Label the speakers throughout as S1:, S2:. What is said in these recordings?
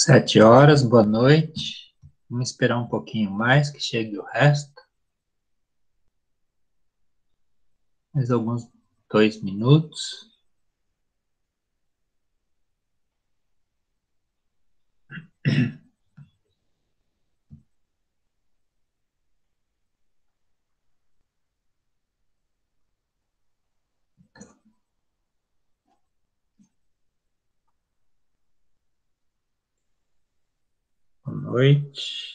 S1: 7 horas, boa noite. Vamos esperar um pouquinho mais que chegue o resto. Mais alguns 2 minutos. Boa noite.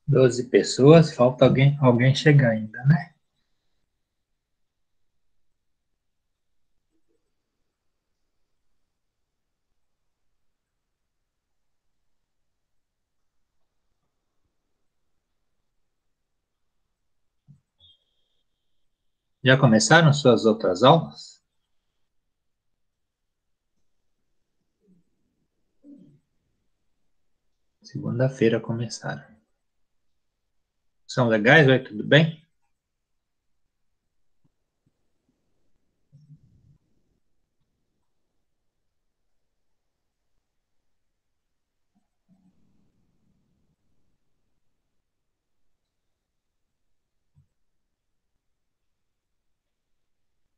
S1: 12 pessoas, falta alguém chegar ainda, né? Já começaram suas outras aulas? Segunda-feira começaram. São legais? Vai tudo bem?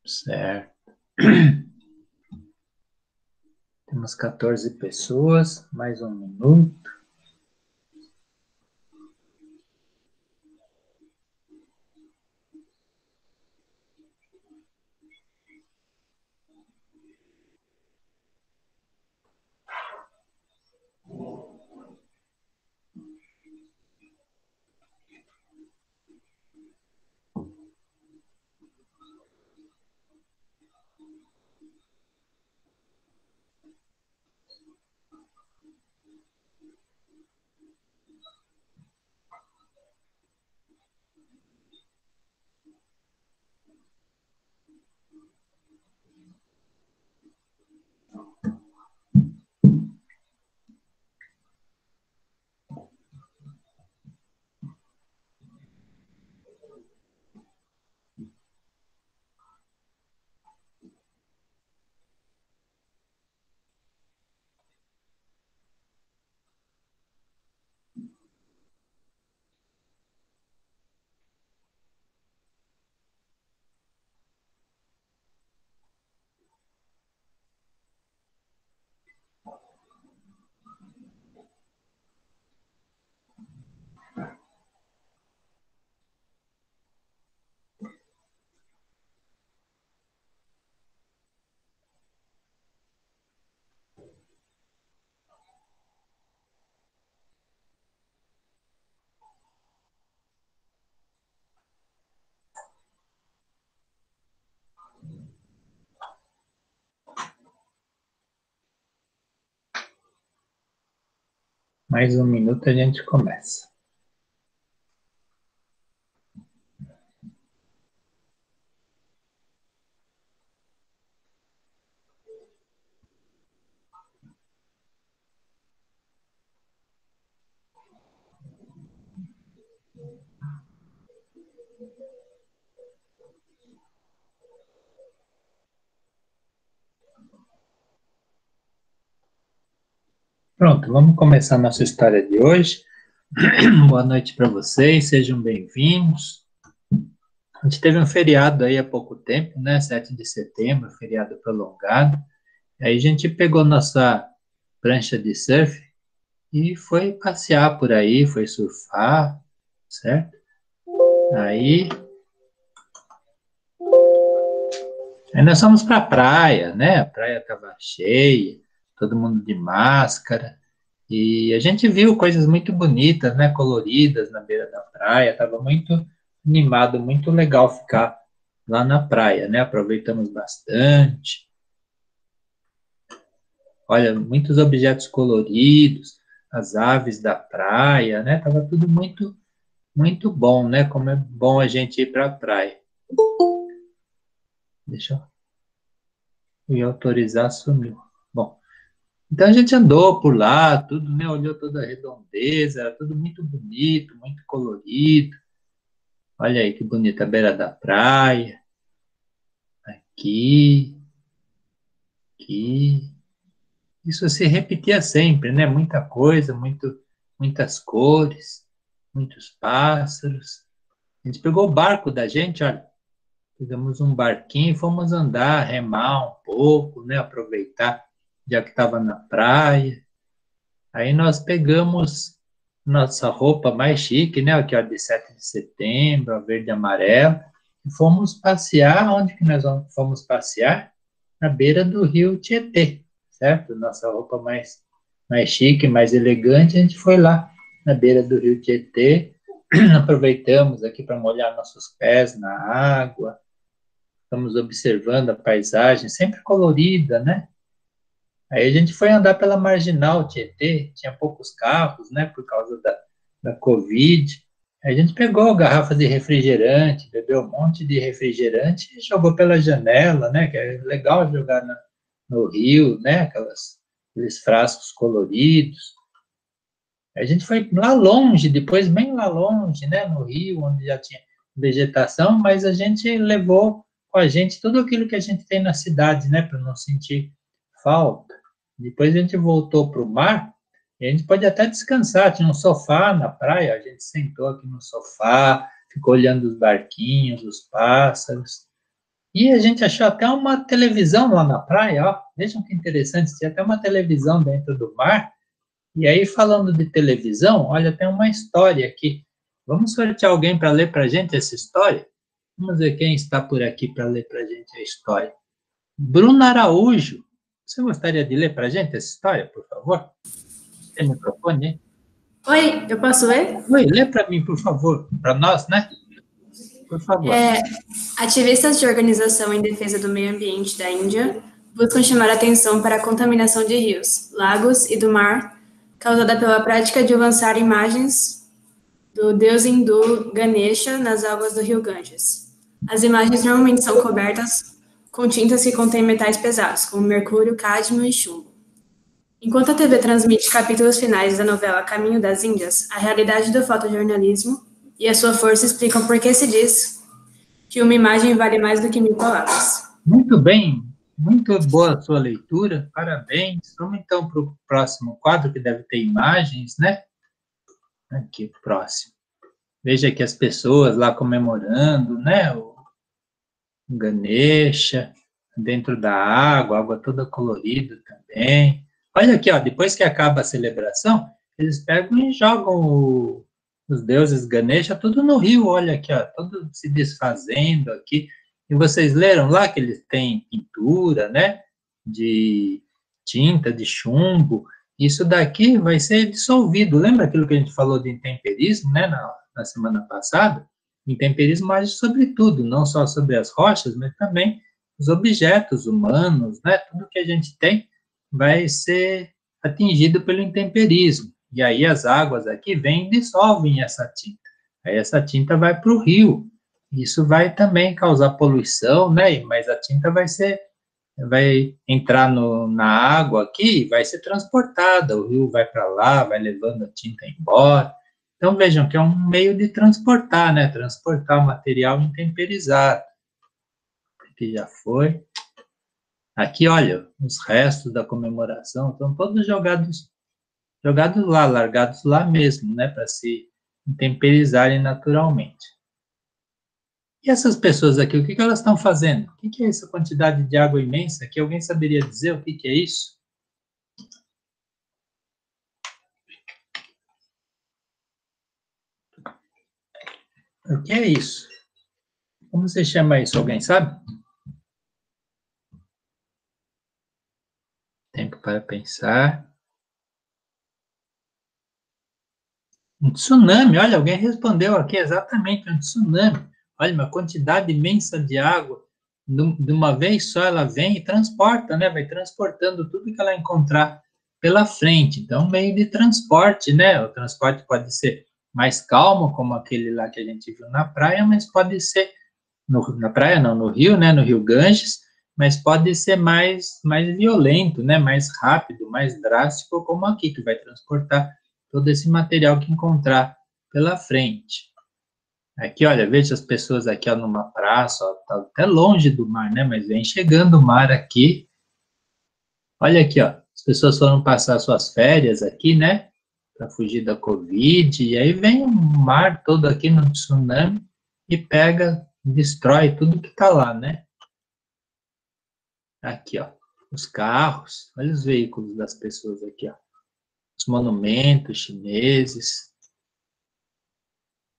S1: Certo. Temos 14 pessoas, mais um minuto. Mais um minuto a gente começa. Pronto, vamos começar a nossa história de hoje. Boa noite para vocês, sejam bem-vindos. A gente teve um feriado aí há pouco tempo, né? 7 de setembro, feriado prolongado. Aí a gente pegou nossa prancha de surf e foi passear por aí, foi surfar, certo? Aí nós fomos para a praia, né? A praia estava cheia, todo mundo de máscara. E a gente viu coisas muito bonitas, né? Coloridas na beira da praia. Estava muito animado, muito legal ficar lá na praia, né? Aproveitamos bastante. Olha, muitos objetos coloridos, as aves da praia, né? Tava tudo muito, muito bom, né? Como é bom a gente ir para a praia. Deixa eu autorizar, sumiu. Bom, então a gente andou por lá, tudo, né? Olhou toda a redondeza, era tudo muito bonito, muito colorido. Olha aí que bonita a beira da praia. Aqui, aqui. Isso se repetia sempre, né? Muita coisa, muitas cores, muitos pássaros. A gente pegou o barco da gente, olha, pegamos um barquinho e fomos andar, remar um pouco, né? Aproveitar, já que estava na praia. Aí nós pegamos nossa roupa mais chique, né? Aqui, ó, de 7 de setembro, a verde e amarelo, e fomos passear. Onde que nós fomos passear? Na beira do rio Tietê, certo? Nossa roupa mais chique, mais elegante, a gente foi lá na beira do rio Tietê, aproveitamos aqui para molhar nossos pés na água, estamos observando a paisagem, sempre colorida, né? Aí a gente foi andar pela Marginal Tietê, tinha poucos carros, né, por causa da Covid. Aí a gente pegou garrafa de refrigerante, bebeu um monte de refrigerante e jogou pela janela, né, que é legal jogar no rio, né, aqueles frascos coloridos. Aí a gente foi lá longe, depois bem lá longe, né, no rio, onde já tinha vegetação, mas a gente levou com a gente tudo aquilo que a gente tem na cidade, né, para não sentir falta. Depois a gente voltou para o mar e a gente pode até descansar. Tinha um sofá na praia, a gente sentou aqui no sofá, ficou olhando os barquinhos, os pássaros. E a gente achou até uma televisão lá na praia, ó. Vejam que interessante, tinha até uma televisão dentro do mar. E aí, falando de televisão, olha, tem uma história aqui. Vamos sortear alguém para ler para a gente essa história? Vamos ver quem está por aqui para ler para a gente a história. Bruna Araújo, você gostaria de ler para a gente essa história, por favor? Tem microfone, hein?
S2: Oi, eu posso ler?
S1: Oi, lê para mim, por favor. Para nós, né? Por favor.
S2: Ativistas de organização em defesa do meio ambiente da Índia buscam chamar atenção para a contaminação de rios, lagos e do mar causada pela prática de lançar imagens do deus hindu Ganesha nas águas do rio Ganges. As imagens normalmente são cobertas com tintas que contêm metais pesados, como mercúrio, cádmio e chumbo. Enquanto a TV transmite capítulos finais da novela Caminho das Índias, a realidade do fotojornalismo e a sua força explicam por que se diz que uma imagem vale mais do que 1000 palavras.
S1: Muito bem, muito boa a sua leitura, parabéns. Vamos então para o próximo quadro, que deve ter imagens, né? Aqui, próximo. Veja aqui as pessoas lá comemorando, né? O Ganesha, dentro da água toda colorida também. Olha aqui, ó, depois que acaba a celebração, eles pegam e jogam os deuses Ganesha tudo no rio, olha aqui, ó, tudo se desfazendo aqui. E vocês leram lá que eles têm pintura, né, de tinta, de chumbo. Isso daqui vai ser dissolvido. Lembra aquilo que a gente falou de intemperismo, né, na semana passada? Intemperismo age sobre tudo, não só sobre as rochas, mas também os objetos humanos, né? Tudo que a gente tem vai ser atingido pelo intemperismo. E aí as águas aqui vêm e dissolvem essa tinta. Aí essa tinta vai para o rio. Isso vai também causar poluição, né? Mas a tinta vai entrar na água aqui e vai ser transportada. O rio vai para lá, vai levando a tinta embora. Então vejam que é um meio de transportar, né? Transportar o material intemperizado. Aqui já foi. Aqui, olha, os restos da comemoração estão todos jogados lá, largados lá mesmo, né? Para se intemperizarem naturalmente. E essas pessoas aqui, o que elas estão fazendo? O que é essa quantidade de água imensa aqui? Alguém saberia dizer o que é isso? O que é isso? Como você chama isso? Alguém sabe? Tempo para pensar. Um tsunami, olha, alguém respondeu aqui exatamente, um tsunami. Olha, uma quantidade imensa de água, de uma vez só ela vem e transporta, né? Vai transportando tudo que ela encontrar pela frente. Então, meio de transporte, né? O transporte pode ser mais calmo, como aquele lá que a gente viu na praia, mas pode ser, na praia não, no rio, né? No Rio Ganges, mas pode ser mais violento, né? Mais rápido, mais drástico, como aqui, que vai transportar todo esse material que encontrar pela frente. Aqui, olha, veja as pessoas aqui ó, numa praça, ó, tá até longe do mar, né? Mas vem chegando o mar aqui. Olha aqui, ó, as pessoas foram passar suas férias aqui, né? Para fugir da Covid. E aí vem o mar todo aqui no tsunami e pega, destrói tudo que tá lá, né? Aqui, ó, os carros, olha os veículos das pessoas aqui, ó. Os monumentos chineses.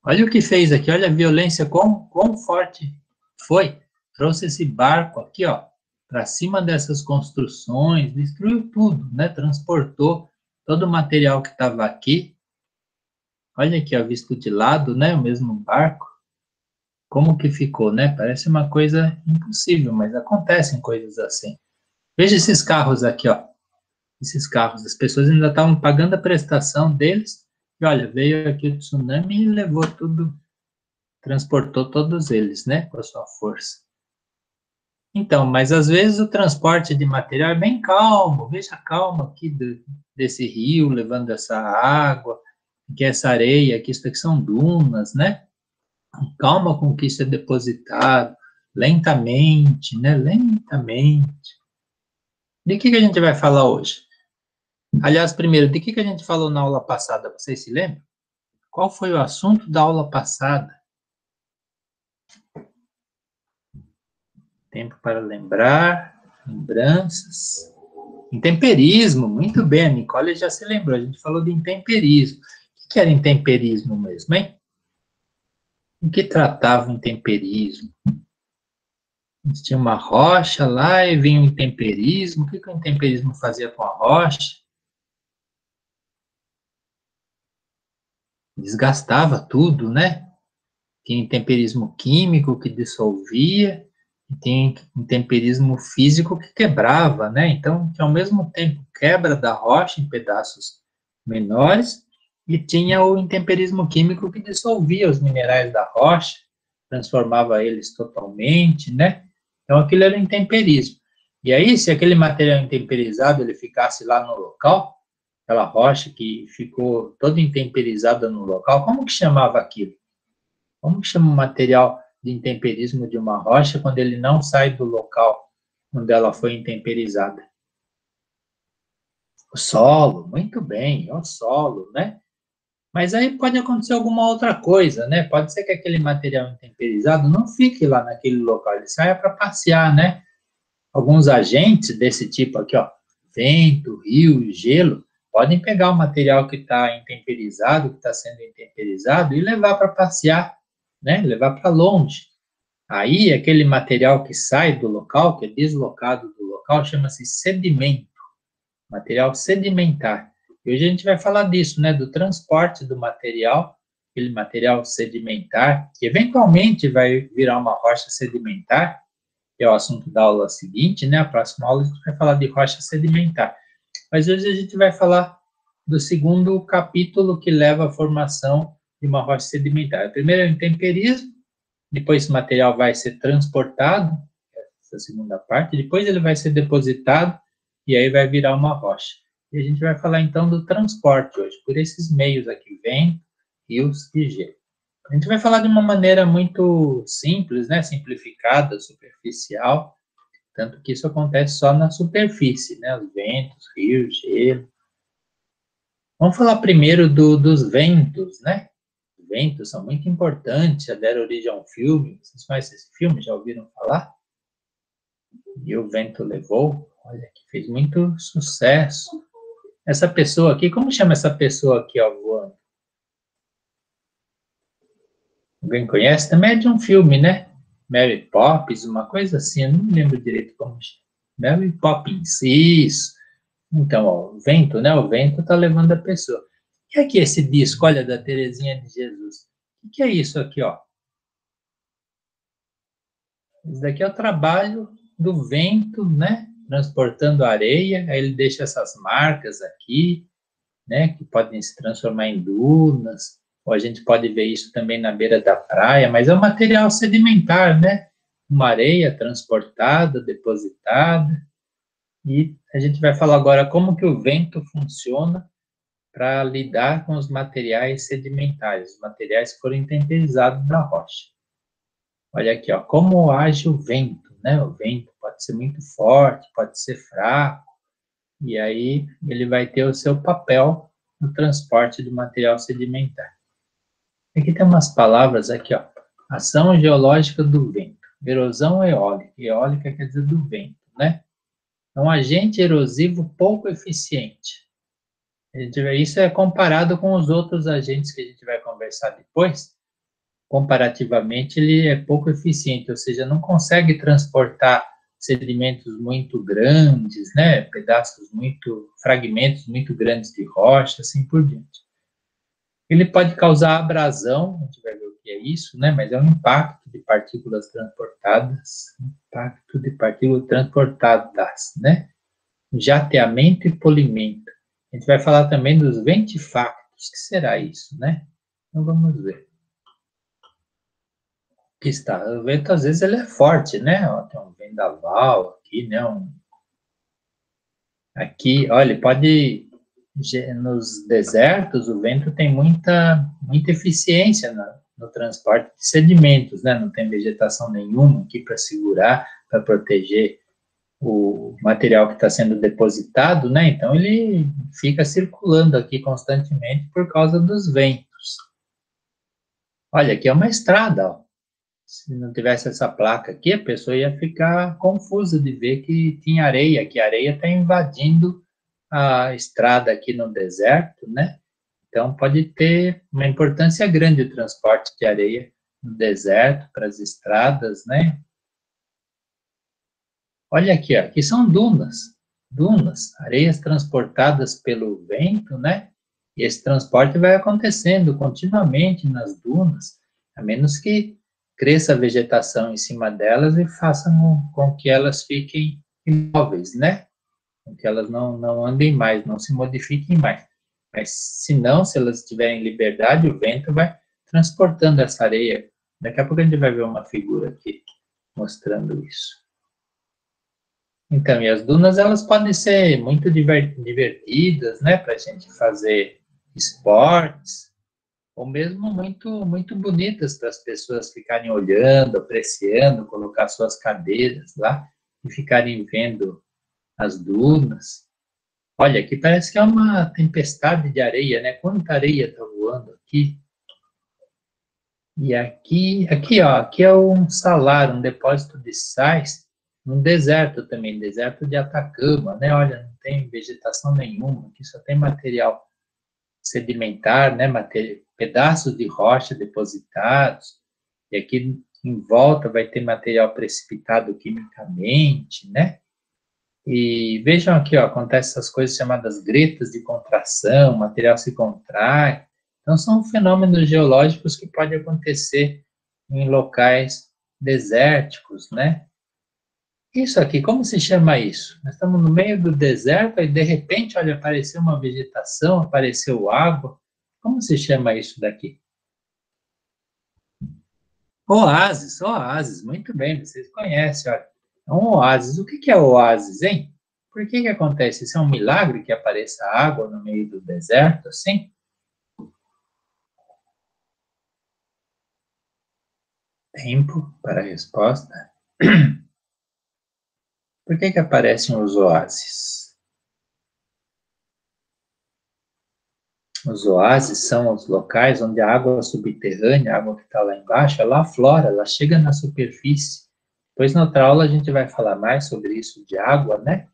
S1: Olha o que fez aqui, olha a violência, quão forte foi. Trouxe esse barco aqui, ó, para cima dessas construções, destruiu tudo, né? Transportou todo o material que estava aqui. Olha aqui, ó, visto de lado, né? O mesmo barco. Como que ficou, né? Parece uma coisa impossível, mas acontecem coisas assim. Veja esses carros aqui, ó. Esses carros, as pessoas ainda estavam pagando a prestação deles. E olha, veio aqui o tsunami e levou tudo, transportou todos eles, né, com a sua força. Então, mas às vezes o transporte de material é bem calmo, veja a calma aqui desse rio, levando essa água, que essa areia, que isso aqui são dunas, né? Calma com que isso é depositado, lentamente, né, lentamente. De que a gente vai falar hoje? Aliás, primeiro, de que a gente falou na aula passada, vocês se lembram? Qual foi o assunto da aula passada? Tempo para lembrar, lembranças. Intemperismo, muito bem, a Nicole já se lembrou, a gente falou de intemperismo. O que era intemperismo mesmo, hein? O que tratava o intemperismo? Tinha uma rocha lá e vinha o intemperismo. O que o intemperismo fazia com a rocha? Desgastava tudo, né? Tinha intemperismo químico que dissolvia, e tem intemperismo físico que quebrava, né? Então, que ao mesmo tempo quebra da rocha em pedaços menores, e tinha o intemperismo químico que dissolvia os minerais da rocha, transformava eles totalmente, né? Então, aquilo era intemperismo. E aí, se aquele material intemperizado ele ficasse lá no local, aquela rocha que ficou toda intemperizada no local, como que chamava aquilo? Como que chama o material de intemperismo de uma rocha quando ele não sai do local onde ela foi intemperizada? O solo, muito bem, é o solo, né? Mas aí pode acontecer alguma outra coisa, né? Pode ser que aquele material intemperizado não fique lá naquele local, ele saia para passear, né? Alguns agentes desse tipo aqui, ó, vento, rio, gelo, podem pegar o material que está intemperizado, que está sendo intemperizado, e levar para passear, né? Levar para longe. Aí, aquele material que sai do local, que é deslocado do local, chama-se sedimento, material sedimentar. E hoje a gente vai falar disso, né? Do transporte do material, aquele material sedimentar, que eventualmente vai virar uma rocha sedimentar, que é o assunto da aula seguinte, né? A próxima aula a gente vai falar de rocha sedimentar. Mas hoje a gente vai falar do segundo capítulo que leva à formação de uma rocha sedimentar. Primeiro é o intemperismo, depois esse material vai ser transportado, essa segunda parte, depois ele vai ser depositado e aí vai virar uma rocha. E a gente vai falar então do transporte hoje, por esses meios aqui, vento, rios e gelo. A gente vai falar de uma maneira muito simples, né, simplificada, superficial, tanto que isso acontece só na superfície, né, os ventos, rios, gelo. Vamos falar primeiro dos ventos, né? Os ventos são muito importantes, já deram origem a um filme. Vocês conhecem esse filme? Já ouviram falar? E o Vento Levou, olha, que fez muito sucesso. Essa pessoa aqui, como chama essa pessoa aqui, ó, voando? Alguém conhece? Também é de um filme, né? Mary Poppins, uma coisa assim, eu não me lembro direito como chama. Mary Poppins, isso. Então, ó, o vento, né? O vento está levando a pessoa. E aqui esse disco, olha, da Terezinha de Jesus. O que é isso aqui, ó? Isso daqui é o trabalho do vento, né? Transportando areia. Aí ele deixa essas marcas aqui, né? Que podem se transformar em dunas. Ou a gente pode ver isso também na beira da praia. Mas é um material sedimentar, né? Uma areia transportada, depositada. E a gente vai falar agora como que o vento funciona para lidar com os materiais sedimentares, os materiais que foram intemperizados da rocha. Olha aqui, ó, como age o vento, né? O vento pode ser muito forte, pode ser fraco, e aí ele vai ter o seu papel no transporte do material sedimentar. Aqui tem umas palavras aqui, ó. Ação geológica do vento, erosão eólica. Eólica quer dizer do vento, né? É um agente erosivo pouco eficiente. Isso é comparado com os outros agentes que a gente vai conversar depois. Comparativamente, ele é pouco eficiente, ou seja, não consegue transportar sedimentos muito grandes, né? Fragmentos muito grandes de rocha, assim por diante. Ele pode causar abrasão, a gente vai ver o que é isso, né? Mas é um impacto de partículas transportadas, né? Jateamento e polimento. A gente vai falar também dos ventifactos. O que será isso, né? Então vamos ver. Aqui está. O vento, às vezes, ele é forte, né? Ó, tem um vendaval aqui, né? Aqui, olha, pode... Nos desertos, o vento tem muita eficiência no transporte de sedimentos, né? Não tem vegetação nenhuma aqui para segurar, para proteger o material que está sendo depositado, né? Então ele fica circulando aqui constantemente por causa dos ventos. Olha, aqui é uma estrada, ó. Se não tivesse essa placa aqui, a pessoa ia ficar confusa de ver que tinha areia, que a areia está invadindo a estrada aqui no deserto, né? Então pode ter uma importância grande o transporte de areia no deserto para as estradas, né? Olha aqui, ó, aqui são dunas, areias transportadas pelo vento, né? E esse transporte vai acontecendo continuamente nas dunas, a menos que cresça a vegetação em cima delas e faça com que elas fiquem imóveis, né? Com que elas não andem mais, não se modifiquem mais. Mas se não, se elas tiverem liberdade, o vento vai transportando essa areia. Daqui a pouco a gente vai ver uma figura aqui mostrando isso. Então, e as dunas, elas podem ser muito divertidas, né, para a gente fazer esportes, ou mesmo muito bonitas para as pessoas ficarem olhando, apreciando, colocar suas cadeiras lá e ficarem vendo as dunas. Olha, aqui parece que é uma tempestade de areia, né? Quanta areia está voando aqui. E aqui, ó, aqui é um salar, um depósito de sais, num deserto também, deserto de Atacama, né? Olha, não tem vegetação nenhuma, aqui só tem material sedimentar, né? Pedaços de rocha depositados, e aqui em volta vai ter material precipitado quimicamente, né? E vejam aqui, ó, acontecem essas coisas chamadas gretas de contração, o material se contrai. Então, são fenômenos geológicos que podem acontecer em locais desérticos, né? Isso aqui, como se chama isso? Nós estamos no meio do deserto e de repente, olha, apareceu uma vegetação, apareceu água. Como se chama isso daqui? Oásis, oásis, muito bem, vocês conhecem, olha. É um oásis. O que é oásis, hein? Por que acontece? Isso é um milagre que apareça água no meio do deserto, assim? Tempo para a resposta. Por que aparecem os oásis? Os oásis são os locais onde a água subterrânea, a água que está lá embaixo, ela aflora, ela chega na superfície. Depois, na outra aula, a gente vai falar mais sobre isso de água, né?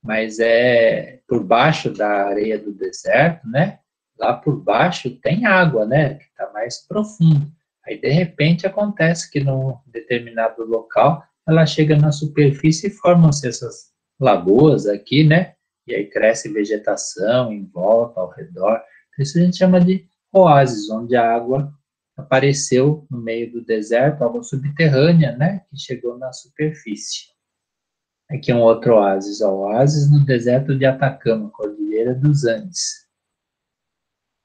S1: Mas é por baixo da areia do deserto, né? Lá por baixo tem água, né? Que está mais profundo. Aí, de repente, acontece que num determinado local, ela chega na superfície e formam-se essas lagoas aqui, né? E aí cresce vegetação em volta, ao redor. Isso a gente chama de oásis, onde a água apareceu no meio do deserto, água subterrânea, né? Que chegou na superfície. Aqui é um outro oásis, ó, oásis no deserto de Atacama, Cordilheira dos Andes.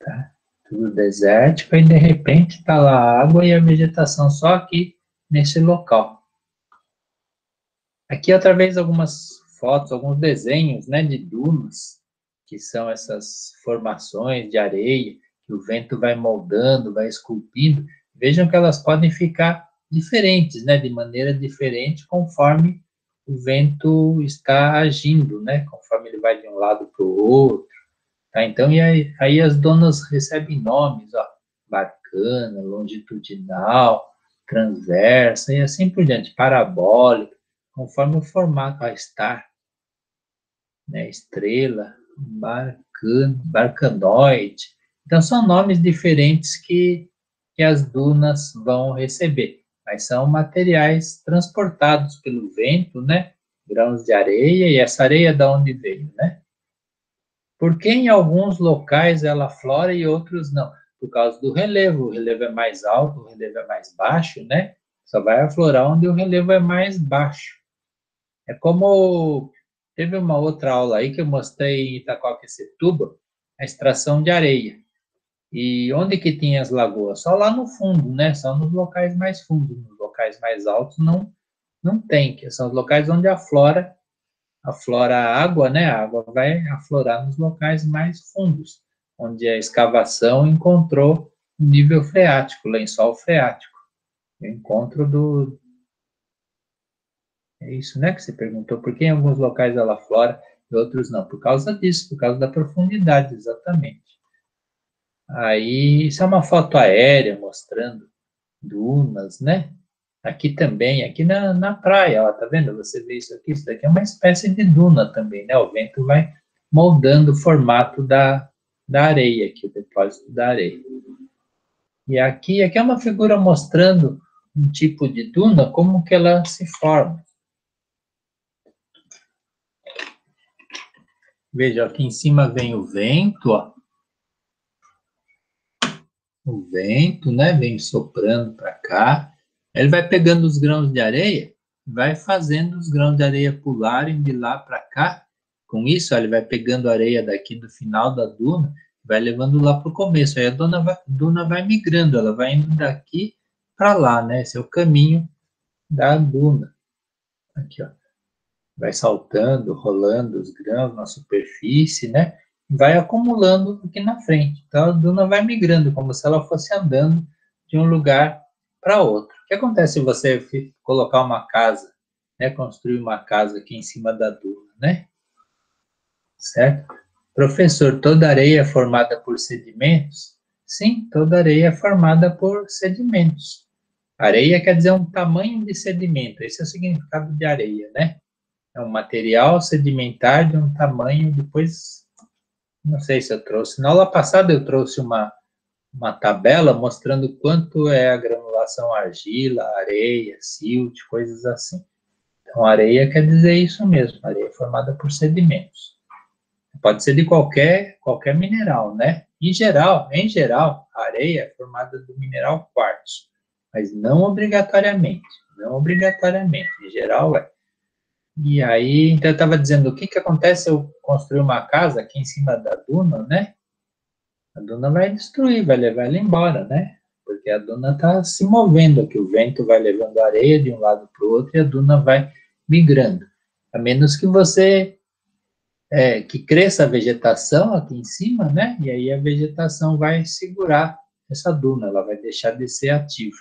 S1: Tá? Tudo desértico e de repente está lá a água e a vegetação só aqui nesse local. Aqui outra vez algumas fotos, alguns desenhos, né, de dunas, que são essas formações de areia que o vento vai moldando, vai esculpindo. Vejam que elas podem ficar diferentes, né, de maneira diferente conforme o vento está agindo, né, conforme ele vai de um lado para o outro. Tá? Então, e aí as dunas recebem nomes, ó, barcana, longitudinal, transversa e assim por diante, parabólica, conforme o formato, a star, né, estrela, barcanoide. Então, são nomes diferentes que as dunas vão receber, mas são materiais transportados pelo vento, né, grãos de areia, e essa areia de onde veio, né? Porque em alguns locais ela aflora e outros não? Por causa do relevo. O relevo é mais alto, o relevo é mais baixo, né? Só vai aflorar onde o relevo é mais baixo. É como teve uma outra aula aí que eu mostrei em Itaquaquecetuba, a extração de areia. E onde que tinha as lagoas? Só lá no fundo, né? Só nos locais mais fundos. Nos locais mais altos não tem, que são os locais onde aflora a água, né? A água vai aflorar nos locais mais fundos, onde a escavação encontrou o nível freático, lençol freático. O encontro do... É isso, né? Que você perguntou por que em alguns locais ela aflora e outros não. Por causa disso, por causa da profundidade, exatamente. Aí, isso é uma foto aérea mostrando dunas, né? Aqui também, aqui na praia, ó, tá vendo? Você vê isso aqui? Isso daqui é uma espécie de duna também, né? O vento vai moldando o formato da areia, aqui, o depósito da areia. E aqui é uma figura mostrando um tipo de duna, como que ela se forma. Veja, aqui em cima vem o vento, ó. O vento, né? Vem soprando para cá. Ele vai pegando os grãos de areia, vai fazendo os grãos de areia pularem de lá para cá. Com isso, ele vai pegando a areia daqui do final da duna, vai levando lá para o começo. Aí a duna vai migrando, ela vai indo daqui para lá, né? Esse é o caminho da duna. Aqui, ó. Vai saltando, rolando os grãos na superfície, né? Vai acumulando aqui na frente. Então a duna vai migrando, como se ela fosse andando de um lugar para outro. O que acontece se você colocar uma casa, né, construir uma casa aqui em cima da duna, né? Certo? Professor, toda areia é formada por sedimentos? Sim, toda areia é formada por sedimentos. Areia quer dizer um tamanho de sedimento, esse é o significado de areia, né? É um material sedimentar de um tamanho, depois, não sei se eu trouxe, na aula passada eu trouxe uma tabela mostrando quanto é a granulação argila, areia, silt, coisas assim. Então, areia quer dizer isso mesmo, areia é formada por sedimentos. Pode ser de qualquer mineral, né? Em geral, a areia é formada do mineral quartzo, mas não obrigatoriamente, em geral é. E aí, então eu estava dizendo, o que acontece se eu construir uma casa aqui em cima da duna, né? A duna vai destruir, vai levar ela embora, né? Porque a duna está se movendo aqui, o vento vai levando a areia de um lado para o outro e a duna vai migrando. A menos que você, que cresça a vegetação aqui em cima, né? E aí a vegetação vai segurar essa duna, ela vai deixar de ser ativa.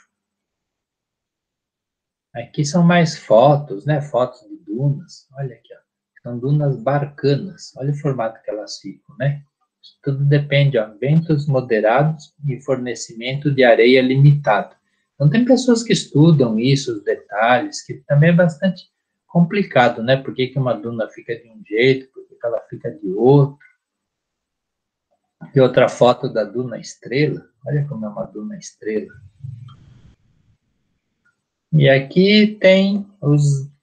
S1: Aqui são mais fotos, né? Fotos de dunas. Olha aqui, ó. São dunas barcanas. Olha o formato que elas ficam, né? Isso tudo depende, ó, ventos moderados e fornecimento de areia limitado. Então tem pessoas que estudam isso, os detalhes, que também é bastante complicado, né? Por que uma duna fica de um jeito, por que ela fica de outro. E outra foto da duna estrela. Olha como é uma duna estrela. E aqui tem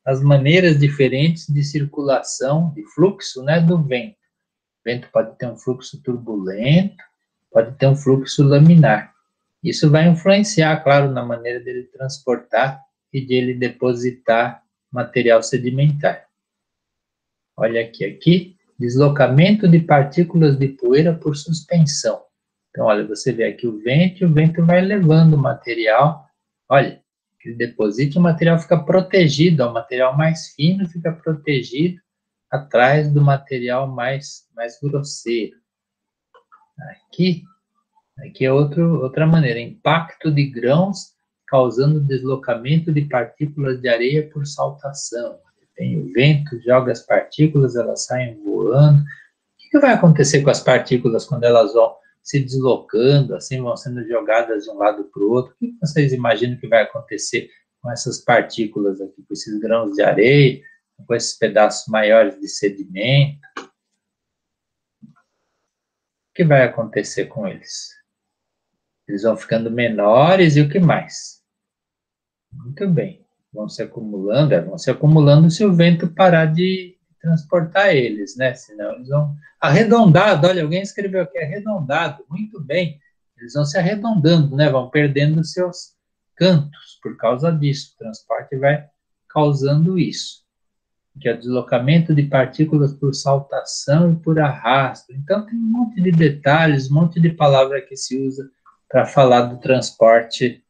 S1: as maneiras diferentes de circulação, de fluxo, né, do vento. O vento pode ter um fluxo turbulento, pode ter um fluxo laminar. Isso vai influenciar, claro, na maneira dele transportar e de ele depositar material sedimentar. Olha aqui, deslocamento de partículas de poeira por suspensão. Então, olha, você vê aqui o vento e o vento vai levando o material. Olha, ele deposita, o material fica protegido, o material mais fino fica protegido atrás do material mais grosseiro. Aqui é outra maneira, impacto de grãos causando deslocamento de partículas de areia por saltação. Tem o vento, joga as partículas, elas saem voando. O que vai acontecer com as partículas quando elas vão se deslocando, assim, vão sendo jogadas de um lado para o outro? O que vocês imaginam que vai acontecer com essas partículas aqui, com esses grãos de areia, com esses pedaços maiores de sedimento? O que vai acontecer com eles? Eles vão ficando menores e o que mais? Muito bem. Vão se acumulando se o vento parar de transportar eles, né? Senão eles vão... Arredondado, olha, alguém escreveu aqui, arredondado, muito bem. Eles vão se arredondando, né? Vão perdendo seus cantos por causa disso. O transporte vai causando isso. Que é o deslocamento de partículas por saltação e por arrasto. Então, tem um monte de detalhes, um monte de palavra que se usa para falar do transporte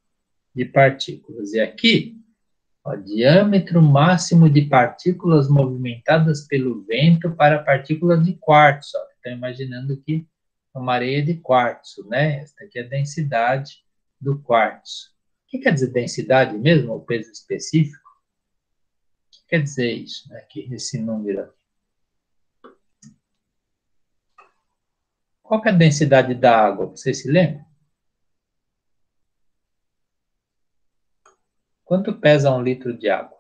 S1: de partículas. E aqui, ó, diâmetro máximo de partículas movimentadas pelo vento para partículas de quartzo. Estão imaginando que é uma areia de quartzo, né? Esta aqui é a densidade do quartzo. O que quer dizer densidade mesmo, ou peso específico? O que quer dizer isso, né? Aqui, esse número aqui. Qual que é a densidade da água? Você se lembra? Quanto pesa 1 litro de água?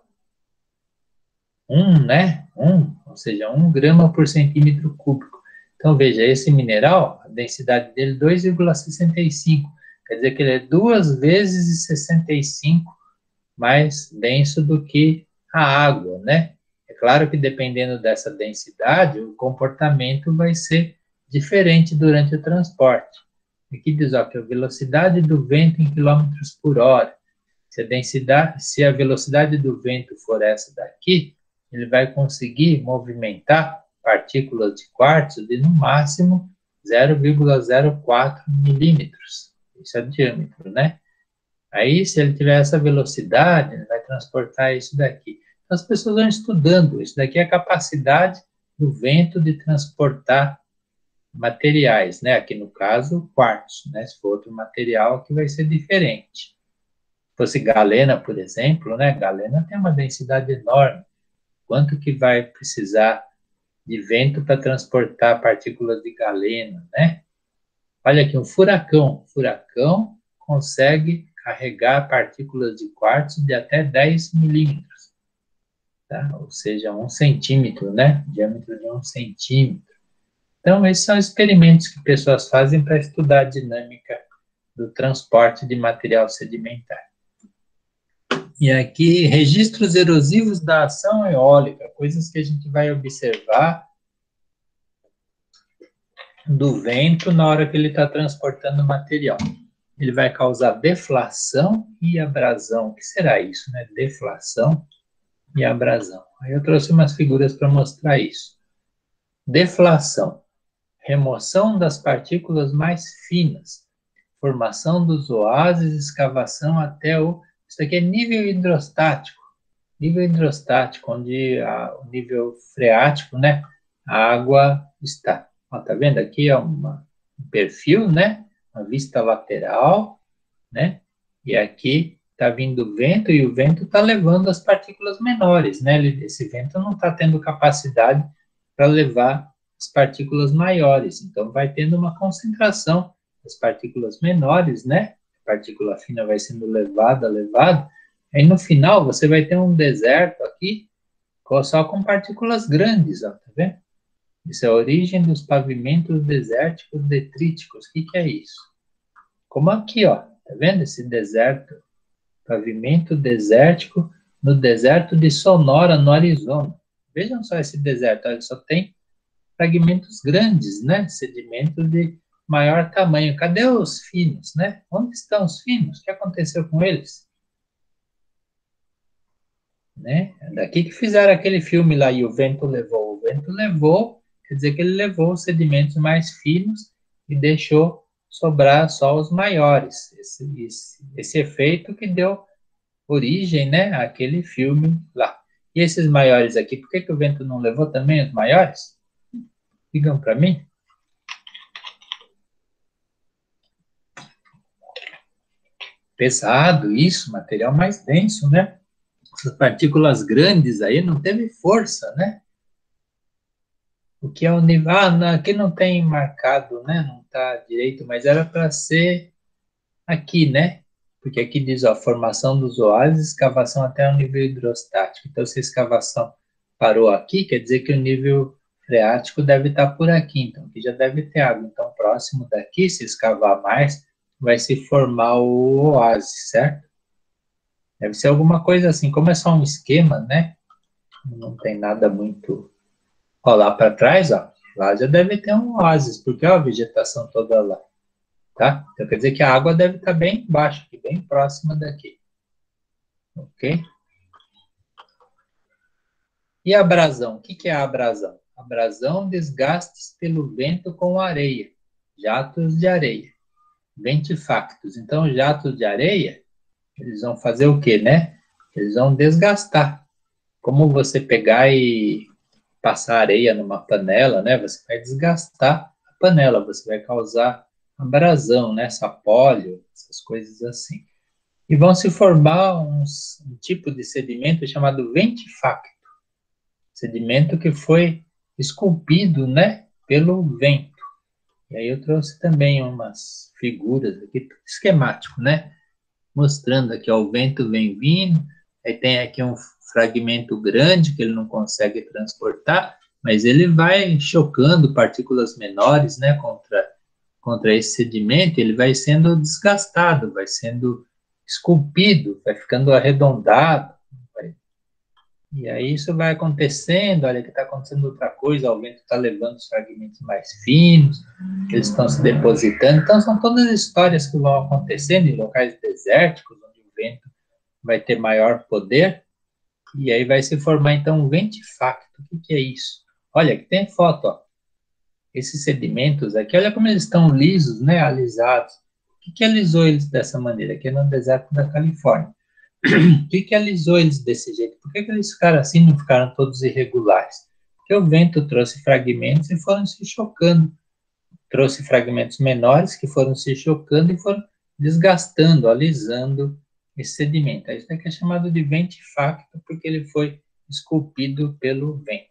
S1: 1, né? 1, ou seja, 1 grama por centímetro cúbico. Então, veja, esse mineral, a densidade dele é 2,65. Quer dizer que ele é 2 vezes 65 mais denso do que a água, né? É claro que dependendo dessa densidade, o comportamento vai ser diferente durante o transporte. Aqui diz, ó, que a velocidade do vento em quilômetros por hora. Se a velocidade do vento for essa daqui, ele vai conseguir movimentar partículas de quartzo de no máximo 0,04 milímetros. Isso é o diâmetro, né? Aí, se ele tiver essa velocidade, ele vai transportar isso daqui. Então, as pessoas vão estudando. Isso daqui é a capacidade do vento de transportar materiais, né? Aqui no caso, quartzo, né? Se for outro material, que vai ser diferente. Se fosse galena, por exemplo, né? Galena tem uma densidade enorme. Quanto que vai precisar de vento para transportar partículas de galena, né? Olha aqui, um furacão. O furacão consegue carregar partículas de quartzo de até 10 milímetros, tá? Ou seja, 1 centímetro, né? Diâmetro de 1 centímetro. Então, esses são experimentos que pessoas fazem para estudar a dinâmica do transporte de material sedimentar. E aqui, registros erosivos da ação eólica, coisas que a gente vai observar do vento na hora que ele está transportando o material. Ele vai causar deflação e abrasão. O que será isso, né? Deflação e abrasão. Aí eu trouxe umas figuras para mostrar isso. Deflação. Remoção das partículas mais finas. Formação dos oásis, escavação até o... Isso aqui é nível hidrostático. Nível hidrostático, onde o nível freático, né? A água está. Ó, tá vendo? Aqui é um perfil, né? Uma vista lateral, né? E aqui está vindo o vento e o vento está levando as partículas menores, né? Esse vento não está tendo capacidade para levar as partículas maiores. Então, vai tendo uma concentração das partículas menores, né? A partícula fina vai sendo levada. Aí, no final, você vai ter um deserto aqui, só com partículas grandes, ó, tá vendo? Isso é a origem dos pavimentos desérticos detríticos. O que é isso? Como aqui, ó, tá vendo esse deserto? Pavimento desértico no deserto de Sonora, no Arizona. Vejam só esse deserto, ele só tem fragmentos grandes, né? Sedimentos de maior tamanho. Cadê os finos, né? Onde estão os finos? O que aconteceu com eles? Né? Daqui que fizeram aquele filme lá, e o vento levou. O vento levou, quer dizer que ele levou os sedimentos mais finos e deixou sobrar só os maiores. Esse efeito que deu origem, né, àquele filme lá. E esses maiores aqui, por que o vento não levou também os maiores? Digam para mim. Pesado, isso, material mais denso, né? Essas partículas grandes aí não teve força, né? O que é o nível... aqui não tem marcado, né? Não está direito, mas era para ser aqui, né? Porque aqui diz, ó, formação dos oásis, escavação até o nível hidrostático. Então, se a escavação parou aqui, quer dizer que o nível freático deve estar por aqui. Então, aqui já deve ter água. Então, próximo daqui, se escavar mais, vai se formar o oásis, certo? Deve ser alguma coisa assim. Como é só um esquema, né? Não tem nada muito... Ó, lá para trás, ó, lá já deve ter um oásis, porque ó, a vegetação toda lá. Tá? Então, quer dizer que a água deve estar bem embaixo, aqui, bem próxima daqui. Ok? E a abrasão? O que é a abrasão? Abrasão, desgastes pelo vento com areia. Jatos de areia. Ventifactos. Então, jatos de areia, eles vão fazer o quê, né? Eles vão desgastar. Como você pegar e passar areia numa panela, né? Você vai desgastar a panela, você vai causar abrasão, né? Sapólio, essas coisas assim. E vão se formar um tipo de sedimento chamado ventifacto. Sedimento que foi esculpido, né? Pelo vento. E aí eu trouxe também umas figuras aqui, esquemático, né? Mostrando aqui, ó, o vento vem vindo, aí tem aqui um fragmento grande que ele não consegue transportar, mas ele vai chocando partículas menores, né, contra esse sedimento, ele vai sendo desgastado, vai sendo esculpido, vai ficando arredondado, e aí isso vai acontecendo, olha que está acontecendo outra coisa, o vento está levando os fragmentos mais finos, eles estão se depositando, então são todas histórias que vão acontecendo em locais desérticos, onde o vento vai ter maior poder, e aí vai se formar então um ventifacto. O que é isso? Olha, aqui tem foto, ó. Esses sedimentos aqui, olha como eles estão lisos, né, alisados. O que alisou eles dessa maneira? Aqui é no deserto da Califórnia. O que alisou eles desse jeito? Por que eles ficaram assim, não ficaram todos irregulares? Porque o vento trouxe fragmentos e foram se chocando. Trouxe fragmentos menores que foram se chocando e foram desgastando, alisando esse sedimento. Isso daqui é chamado de ventifacto porque ele foi esculpido pelo vento,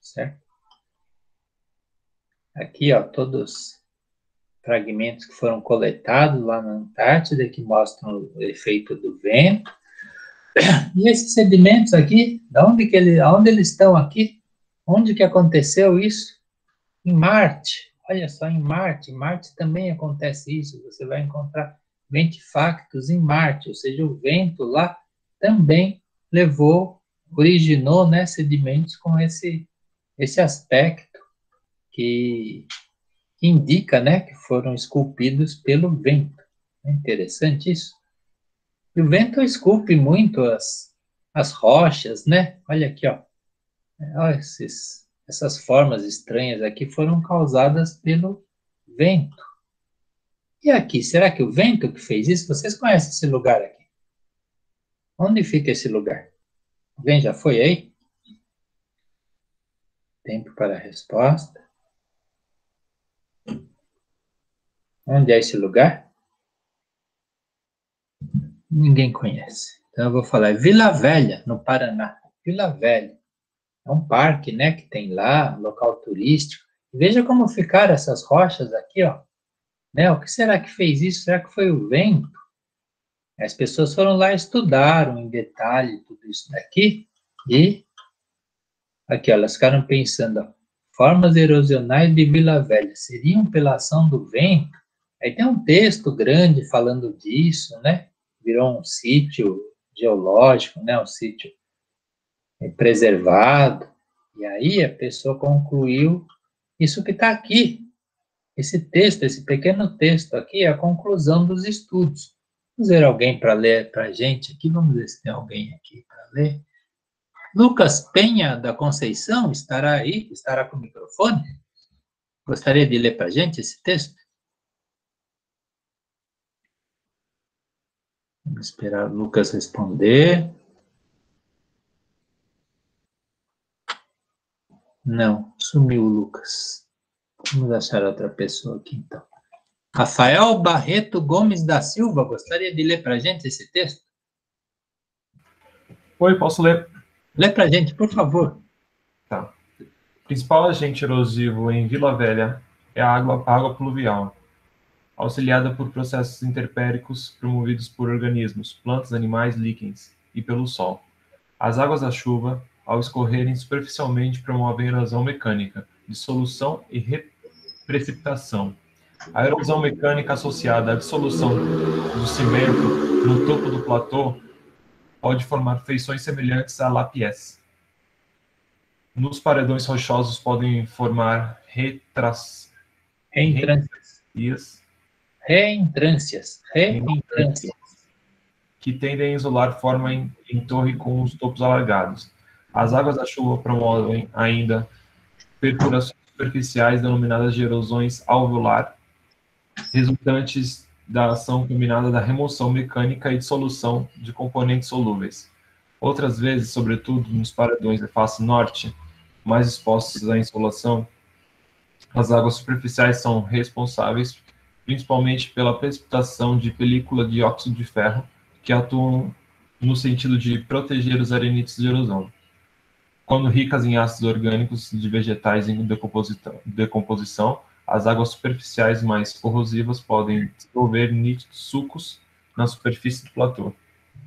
S1: certo? Aqui, ó, todos fragmentos que foram coletados lá na Antártida que mostram o efeito do vento. E esses sedimentos aqui, onde eles estão aqui? Onde que aconteceu isso? Em Marte. Olha só, em Marte. Em Marte também acontece isso. Você vai encontrar ventifactos em Marte, ou seja, o vento lá também originou, né, sedimentos com esse aspecto que indica, né, que foram esculpidos pelo vento. É interessante isso. E o vento esculpe muito as rochas, né? Olha aqui, ó. Olha, essas formas estranhas aqui foram causadas pelo vento. E aqui, será que o vento que fez isso? Vocês conhecem esse lugar aqui? Onde fica esse lugar? Alguém já foi aí? Tempo para a resposta. Onde é esse lugar? Ninguém conhece. Então eu vou falar, Vila Velha, no Paraná. Vila Velha. É um parque, né, que tem lá, um local turístico. Veja como ficaram essas rochas aqui, ó. Né? O que será que fez isso? Será que foi o vento? As pessoas foram lá e estudaram em detalhe tudo isso daqui e aqui, ó, elas ficaram pensando, ó, formas erosionais de Vila Velha seriam pela ação do vento? Aí tem um texto grande falando disso, né? Virou um sítio geológico, né? Um sítio preservado. E aí a pessoa concluiu isso que está aqui. Esse texto, esse pequeno texto aqui é a conclusão dos estudos. Vamos ver alguém para ler para a gente aqui? Vamos ver se tem alguém aqui para ler. Lucas Penha da Conceição estará aí? Estará com o microfone? Gostaria de ler para a gente esse texto? Vamos esperar o Lucas responder. Não, sumiu o Lucas. Vamos achar outra pessoa aqui, então. Rafael Barreto Gomes da Silva, gostaria de ler para a gente esse texto?
S3: Oi, posso ler?
S1: Lê para a gente, por favor.
S3: Tá. O principal agente erosivo em Vila Velha é a água pluvial, auxiliada por processos interpéricos promovidos por organismos, plantas, animais, líquens e pelo sol. As águas da chuva, ao escorrerem superficialmente, promovem erosão mecânica, dissolução e precipitação. A erosão mecânica associada à dissolução do cimento no topo do platô pode formar feições semelhantes a lapiés. Nos paredões rochosos podem formar
S1: reentrâncias,
S3: que tendem a isolar forma em torre com os topos alargados. As águas da chuva promovem ainda perfurações superficiais denominadas de erosões alveolar, resultantes da ação combinada da remoção mecânica e dissolução de componentes solúveis. Outras vezes, sobretudo nos paredões da face norte, mais expostos à insolação, as águas superficiais são responsáveis principalmente pela precipitação de película de óxido de ferro, que atuam no sentido de proteger os arenites de erosão. Quando ricas em ácidos orgânicos de vegetais em decomposição, as águas superficiais mais corrosivas podem desenvolver nítidos sulcos na superfície do platô.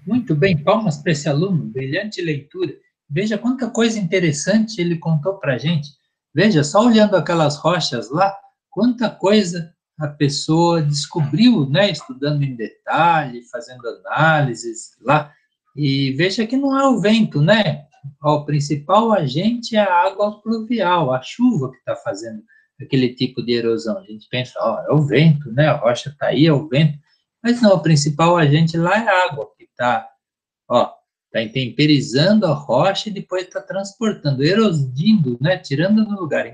S1: Muito bem, palmas para esse aluno, brilhante leitura. Veja quanta coisa interessante ele contou para a gente. Veja, só olhando aquelas rochas lá, quanta coisa a pessoa descobriu, né? Estudando em detalhe, fazendo análises lá. E veja que não é o vento, né? O principal agente é a água pluvial, a chuva que está fazendo aquele tipo de erosão. A gente pensa, ó, é o vento, né? A rocha está aí, é o vento. Mas não, o principal agente lá é a água, que está, ó, está intemperizando a rocha e depois está transportando, erodindo, né? Tirando do lugar,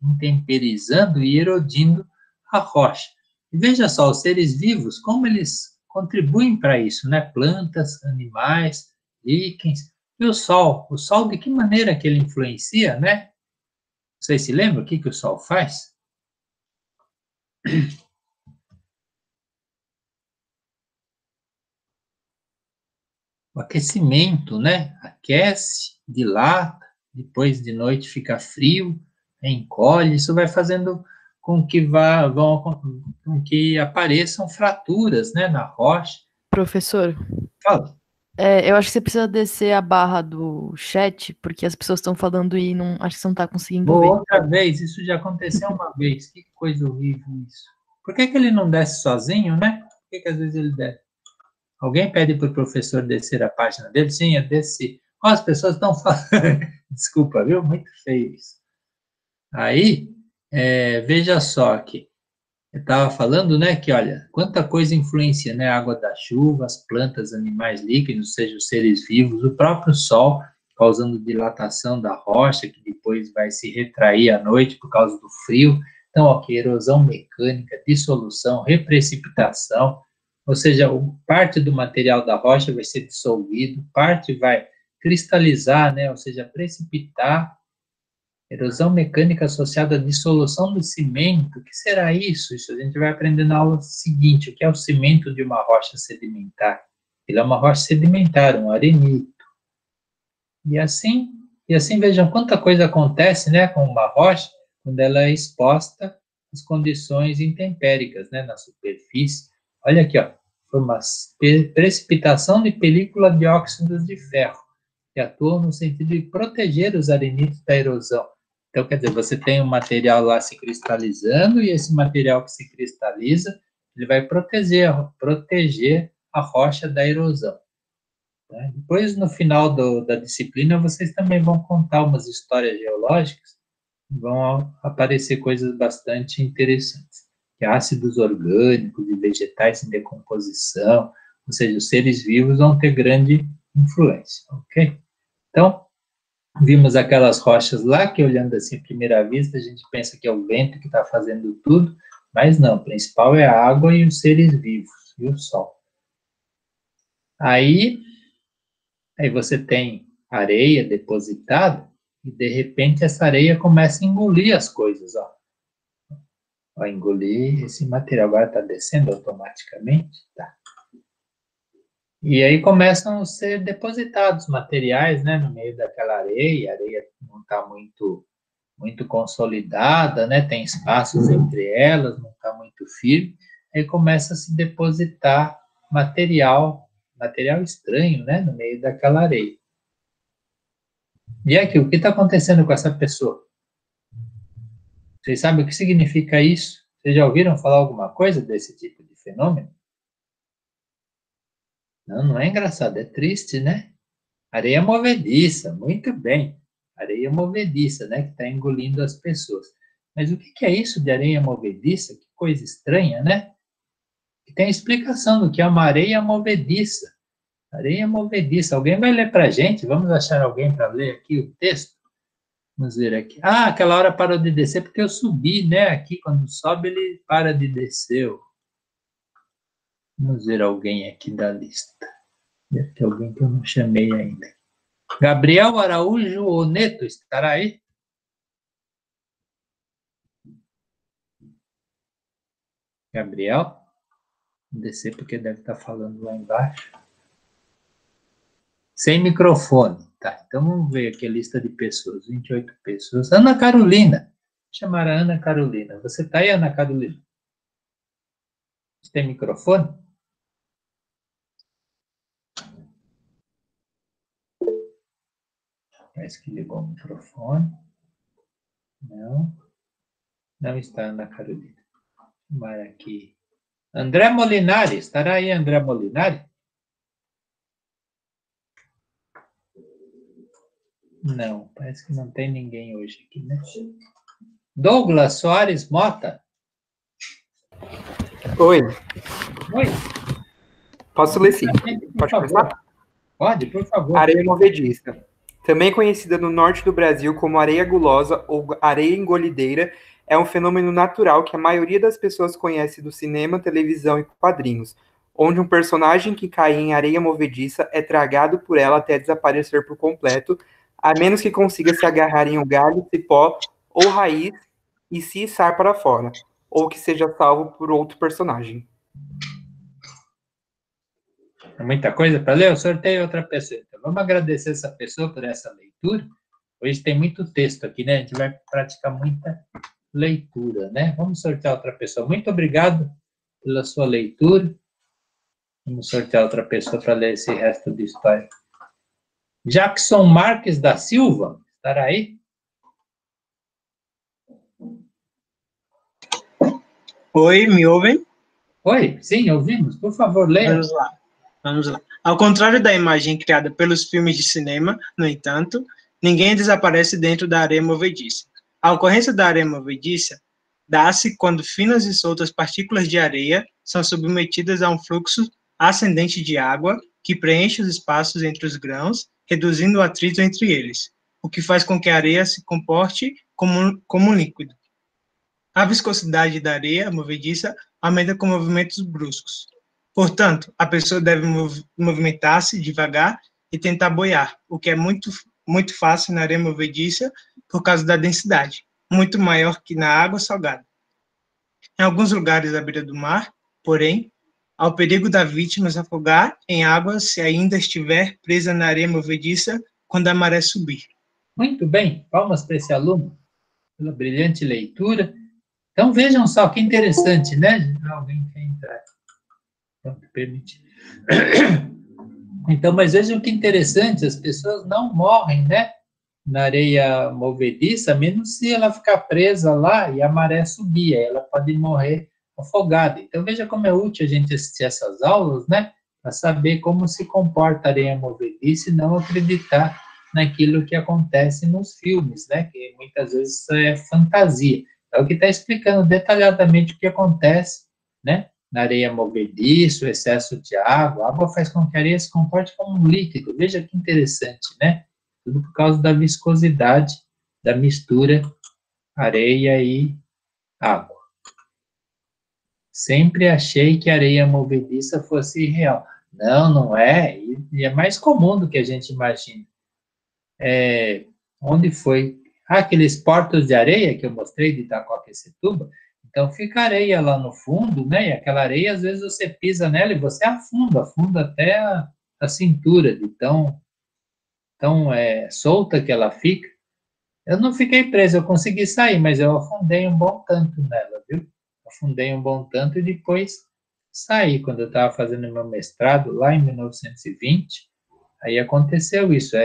S1: intemperizando e erodindo a rocha. E veja só, os seres vivos, como eles contribuem para isso, né? Plantas, animais, líquens. E o sol de que maneira que ele influencia, né? Vocês se lembram o que o sol faz? O aquecimento, né? Aquece, dilata, depois de noite fica frio, encolhe, isso vai fazendo com que apareçam fraturas, né, na rocha.
S4: Professor,
S1: Fala.
S4: Eu acho que você precisa descer a barra do chat, porque as pessoas estão falando e não, acho que você não está conseguindo ver.
S1: Outra vez, isso já aconteceu uma vez, que coisa horrível isso. Por que ele não desce sozinho, né? Por que às vezes ele desce? Alguém pede para o professor descer a página dele? Sim, eu desci. Ó, as pessoas estão falando. Desculpa, viu? Muito feio isso. Aí, veja só aqui. Eu estava falando, né, que olha, quanta coisa influencia, né? A água da chuva, as plantas, animais líquidos, ou seja, os seres vivos, o próprio sol, causando dilatação da rocha, que depois vai se retrair à noite por causa do frio. Então, ok, erosão mecânica, dissolução, reprecipitação, ou seja, parte do material da rocha vai ser dissolvido, parte vai cristalizar, né, ou seja, precipitar. Erosão mecânica associada à dissolução do cimento. O que será isso? Isso a gente vai aprender na aula seguinte. O que é o cimento de uma rocha sedimentar? Ele é uma rocha sedimentar, um arenito. E assim vejam quanta coisa acontece, né, com uma rocha quando ela é exposta às condições intempéricas, né, na superfície. Olha aqui, ó, foi uma precipitação de película de óxidos de ferro, que atuam no sentido de proteger os arenitos da erosão. Então, quer dizer, você tem um material lá se cristalizando, e esse material que se cristaliza, ele vai proteger a rocha da erosão. Né? Depois, no final da disciplina, vocês também vão contar umas histórias geológicas, vão aparecer coisas bastante interessantes. Que ácidos orgânicos e vegetais em decomposição, ou seja, os seres vivos vão ter grande influência, ok? Então, vimos aquelas rochas lá, que olhando assim à primeira vista, a gente pensa que é o vento que está fazendo tudo, mas não, o principal é a água e os seres vivos, e o sol. Aí você tem areia depositada, e de repente essa areia começa a engolir as coisas, ó. Vai engolir esse material, agora está descendo automaticamente, tá. E aí começam a ser depositados materiais, né, no meio daquela areia. A areia não está muito consolidada, né, tem espaços entre elas, não está muito firme. Aí começa a se depositar material estranho, né, no meio daquela areia. E aqui, o que está acontecendo com essa pessoa? Vocês sabem o que significa isso? Vocês já ouviram falar alguma coisa desse tipo de fenômeno? Não é engraçado, é triste, né? Areia movediça, muito bem. Areia movediça, né? Que está engolindo as pessoas. Mas o que é isso de areia movediça? Que coisa estranha, né? E tem explicação do que é uma areia movediça. Areia movediça. Alguém vai ler para a gente? Vamos achar alguém para ler aqui o texto? Vamos ver aqui. Ah, aquela hora parou de descer porque eu subi, né? Aqui, quando sobe, ele para de descer. Vamos ver alguém aqui da lista. Deve ter alguém que eu não chamei ainda. Gabriel Araújo Oneto, estará aí? Gabriel? Vou descer porque deve estar falando lá embaixo. Sem microfone. Tá, então vamos ver aqui a lista de pessoas. 28 pessoas. Ana Carolina. Vou chamar a Ana Carolina. Você está aí, Ana Carolina? Você tem microfone? Parece que ligou o microfone. Não está Ana Carolina. Vou chamar aqui. André Molinari. Estará aí, André Molinari? Não, parece que não tem ninguém hoje aqui, né? Douglas Soares Mota.
S5: Oi.
S1: Oi.
S5: Posso ler sim? Pode começar?
S1: Pode, por favor.
S5: Areia movediça. Também conhecida no norte do Brasil como areia gulosa ou areia engolideira, é um fenômeno natural que a maioria das pessoas conhece do cinema, televisão e quadrinhos, onde um personagem que cai em areia movediça é tragado por ela até desaparecer por completo, a menos que consiga se agarrar em um galho, cipó ou raiz e se içar para fora, ou que seja salvo por outro personagem.
S1: É muita coisa para ler? Eu sorteio outra pessoa. Então, vamos agradecer essa pessoa por essa leitura. Hoje tem muito texto aqui, né? A gente vai praticar muita leitura, né? Vamos sortear outra pessoa. Muito obrigado pela sua leitura. Vamos sortear outra pessoa para ler esse resto de história. Jackson Marques da Silva, estará aí?
S6: Oi, me ouvem?
S1: Oi, sim, ouvimos. Por favor, leia.
S6: Vamos lá. Ao contrário da imagem criada pelos filmes de cinema, no entanto, ninguém desaparece dentro da areia movediça. A ocorrência da areia movediça dá-se quando finas e soltas partículas de areia são submetidas a um fluxo ascendente de água que preenche os espaços entre os grãos reduzindo o atrito entre eles, o que faz com que a areia se comporte como um líquido. A viscosidade da areia movediça aumenta com movimentos bruscos. Portanto, a pessoa deve movimentar-se devagar e tentar boiar, o que é muito fácil na areia movediça por causa da densidade, muito maior que na água salgada. Em alguns lugares da beira do mar, porém, há o perigo da vítima se afogar em água se ainda estiver presa na areia movediça quando a maré subir.
S1: Muito bem, palmas para esse aluno pela brilhante leitura. Então vejam só que interessante, né? Alguém quer entrar? Não me permite. Então, mas vejam que interessante, as pessoas não morrem, né? Na areia movediça, a menos se ela ficar presa lá e a maré subir, aí ela pode morrer afogada. Então, veja como é útil a gente assistir essas aulas, né? Para saber como se comporta a areia movediça e não acreditar naquilo que acontece nos filmes, né? Que muitas vezes é fantasia. É o que está explicando detalhadamente o que acontece, né? Na areia movediça, o excesso de água. A água faz com que a areia se comporte como um líquido. Veja que interessante, né? Tudo por causa da viscosidade da mistura areia e água. Sempre achei que a areia movediça fosse real. Não, não é. E é mais comum do que a gente imagina. Onde foi? Aqueles portos de areia que eu mostrei de Itacoaquecetuba. Então, fica areia lá no fundo, né? E aquela areia, às vezes, você pisa nela e você afunda até a cintura, de tão solta que ela fica. Eu não fiquei preso, eu consegui sair, mas eu afundei um bom tanto nela, viu? Afundei um bom tanto e depois saí. Quando eu estava fazendo meu mestrado, lá em 1920, aí aconteceu isso.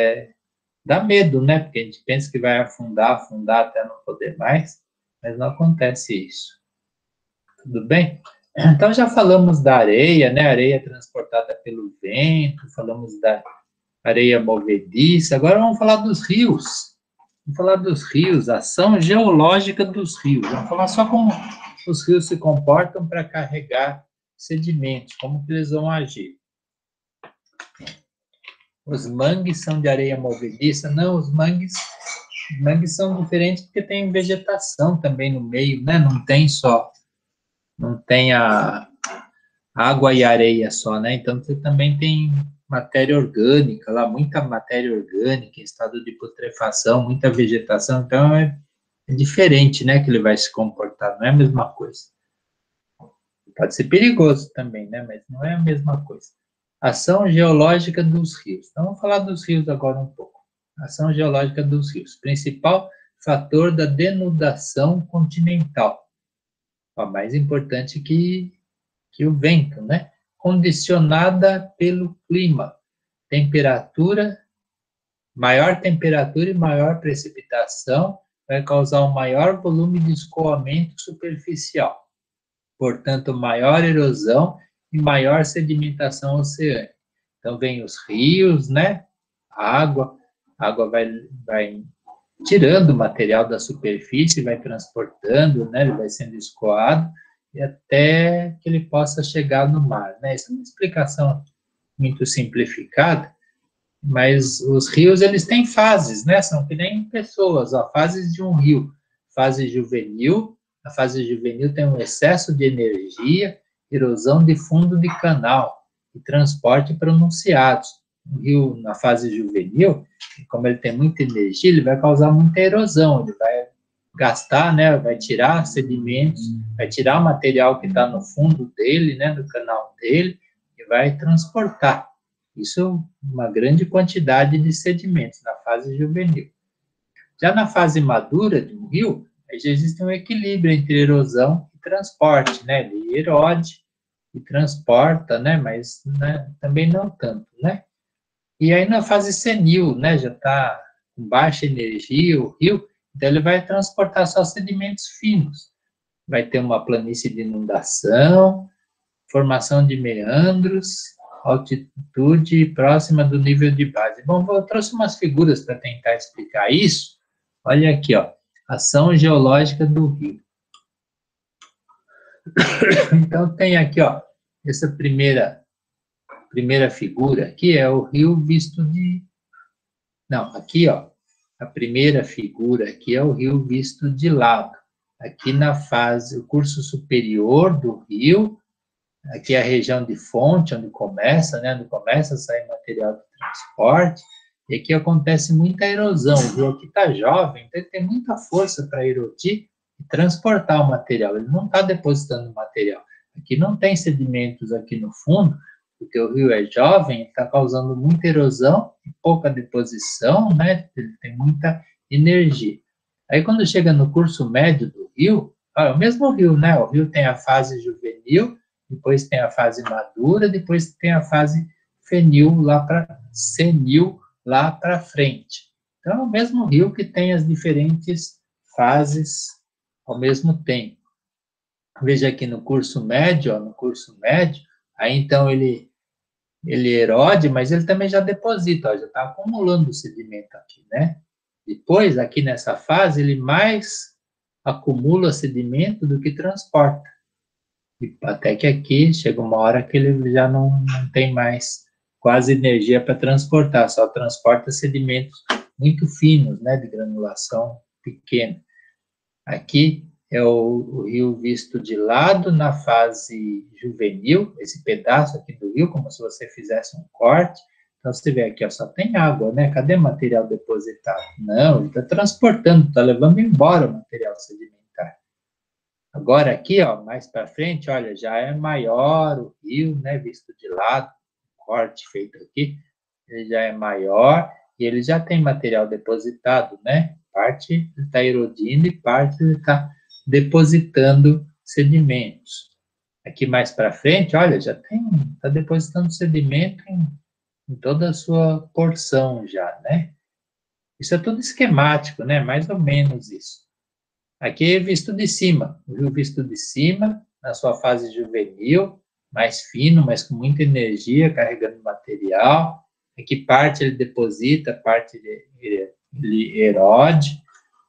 S1: Dá medo, né? Porque a gente pensa que vai afundar até não poder mais, mas não acontece isso. Tudo bem? Então, já falamos da areia, né? Areia transportada pelo vento, falamos da areia movediça. Agora vamos falar dos rios. Vamos falar dos rios, a ação geológica dos rios. Vamos falar só como os rios se comportam para carregar sedimentos, como que eles vão agir. Os mangues são de areia movediça? Não, os mangues são diferentes porque tem vegetação também no meio, né? Não tem a água e areia só, né? Então, você também tem matéria orgânica lá, muita matéria orgânica em estado de putrefação, muita vegetação, então é diferente, né, que ele vai se comportar, não é a mesma coisa. Pode ser perigoso também, né, mas não é a mesma coisa. Ação geológica dos rios. Então, vamos falar dos rios agora um pouco. Ação geológica dos rios. Principal fator da denudação continental. O mais importante que o vento, né? Condicionada pelo clima. Maior temperatura e maior precipitação vai causar um maior volume de escoamento superficial. Portanto, maior erosão e maior sedimentação oceânica. Então, vem os rios, né? A água vai tirando o material da superfície, vai transportando, né? Ele vai sendo escoado, e até que ele possa chegar no mar, né? Isso é uma explicação muito simplificada, mas os rios, eles têm fases, né? São que nem pessoas, ó, fases de um rio. Fase juvenil, a fase juvenil tem um excesso de energia, erosão de fundo de canal e transporte pronunciados. O rio, na fase juvenil, como ele tem muita energia, ele vai causar muita erosão, ele vai gastar, né, vai tirar sedimentos, vai tirar o material que está no fundo dele, né, no canal dele, e vai transportar. Isso uma grande quantidade de sedimentos na fase juvenil. Já na fase madura de um rio, aí já existe um equilíbrio entre erosão e transporte, né, ele erode e transporta, né, mas né, também não tanto, né. E aí na fase senil, né, já está com baixa energia o rio, então ele vai transportar só sedimentos finos. Vai ter uma planície de inundação, formação de meandros, altitude próxima do nível de base. Bom, eu trouxe umas figuras para tentar explicar isso. Olha aqui, ó, ação geológica do rio. Então tem aqui, ó, essa primeira figura aqui é o rio visto Não, aqui, ó, a primeira figura aqui é o rio visto de lado. Aqui na fase, o curso superior do rio, aqui é a região de fonte, onde começa, né? Onde começa a sair material de transporte. E aqui acontece muita erosão. O rio aqui está jovem, então ele tem muita força para erodir e transportar o material. Ele não está depositando material. Aqui não tem sedimentos aqui no fundo, porque o rio é jovem, está causando muita erosão e pouca deposição, né? Ele tem muita energia. Aí, quando chega no curso médio do rio, é o mesmo rio, né? O rio tem a fase juvenil, depois tem a fase madura, depois tem a fase senil lá para frente. Então, é o mesmo rio que tem as diferentes fases ao mesmo tempo. Veja aqui no curso médio, ó, no curso médio, aí então ele erode, mas ele também já deposita, ó, já está acumulando o sedimento aqui, né? Depois, aqui nessa fase, ele mais acumula sedimento do que transporta. Até que aqui chega uma hora que ele já não tem mais quase energia para transportar, só transporta sedimentos muito finos, né, de granulação pequena. Aqui é o rio visto de lado na fase juvenil, esse pedaço aqui do rio, como se você fizesse um corte. Então, você vê aqui, ó, só tem água, né? Cadê o material depositado? Não, ele está transportando, está levando embora o material sedimentar. Agora aqui, ó, mais para frente, olha, já é maior o rio, né? Visto de lado, corte feito aqui, ele já é maior e ele já tem material depositado, né? Parte está erodindo e parte está depositando sedimentos. Aqui mais para frente, olha, já está depositando sedimento em toda a sua porção já, né? Isso é tudo esquemático, né? Mais ou menos isso. Aqui é visto de cima, o rio visto de cima, na sua fase juvenil, mais fino, mas com muita energia, carregando material. Aqui parte ele deposita, parte ele erode.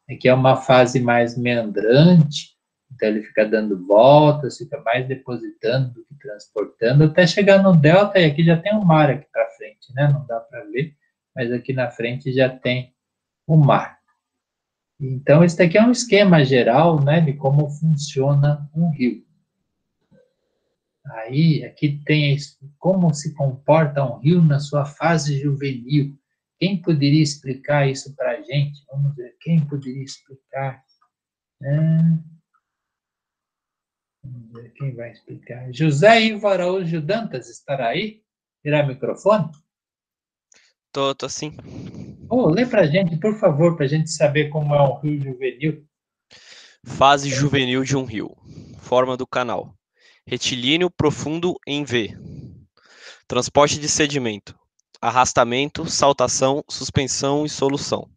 S1: Aqui é uma fase mais meandrante, então ele fica dando voltas, fica mais depositando do que transportando, até chegar no delta, e aqui já tem um mar aqui para frente, né? Não dá para ver, mas aqui na frente já tem o mar. Então, esse daqui é um esquema geral, né, de como funciona um rio. Aí, aqui tem como se comporta um rio na sua fase juvenil. Quem poderia explicar isso para a gente? Vamos ver, quem poderia explicar? Vamos ver, quem vai explicar? José Ivo Araújo Dantas, estará aí? Tirar o microfone?
S7: Tô sim.
S1: Lê para a gente, por favor, para a gente saber como é um rio juvenil.
S7: Fase juvenil de um rio. Forma do canal. Retilíneo profundo em V. Transporte de sedimento. Arrastamento, saltação, suspensão e solução.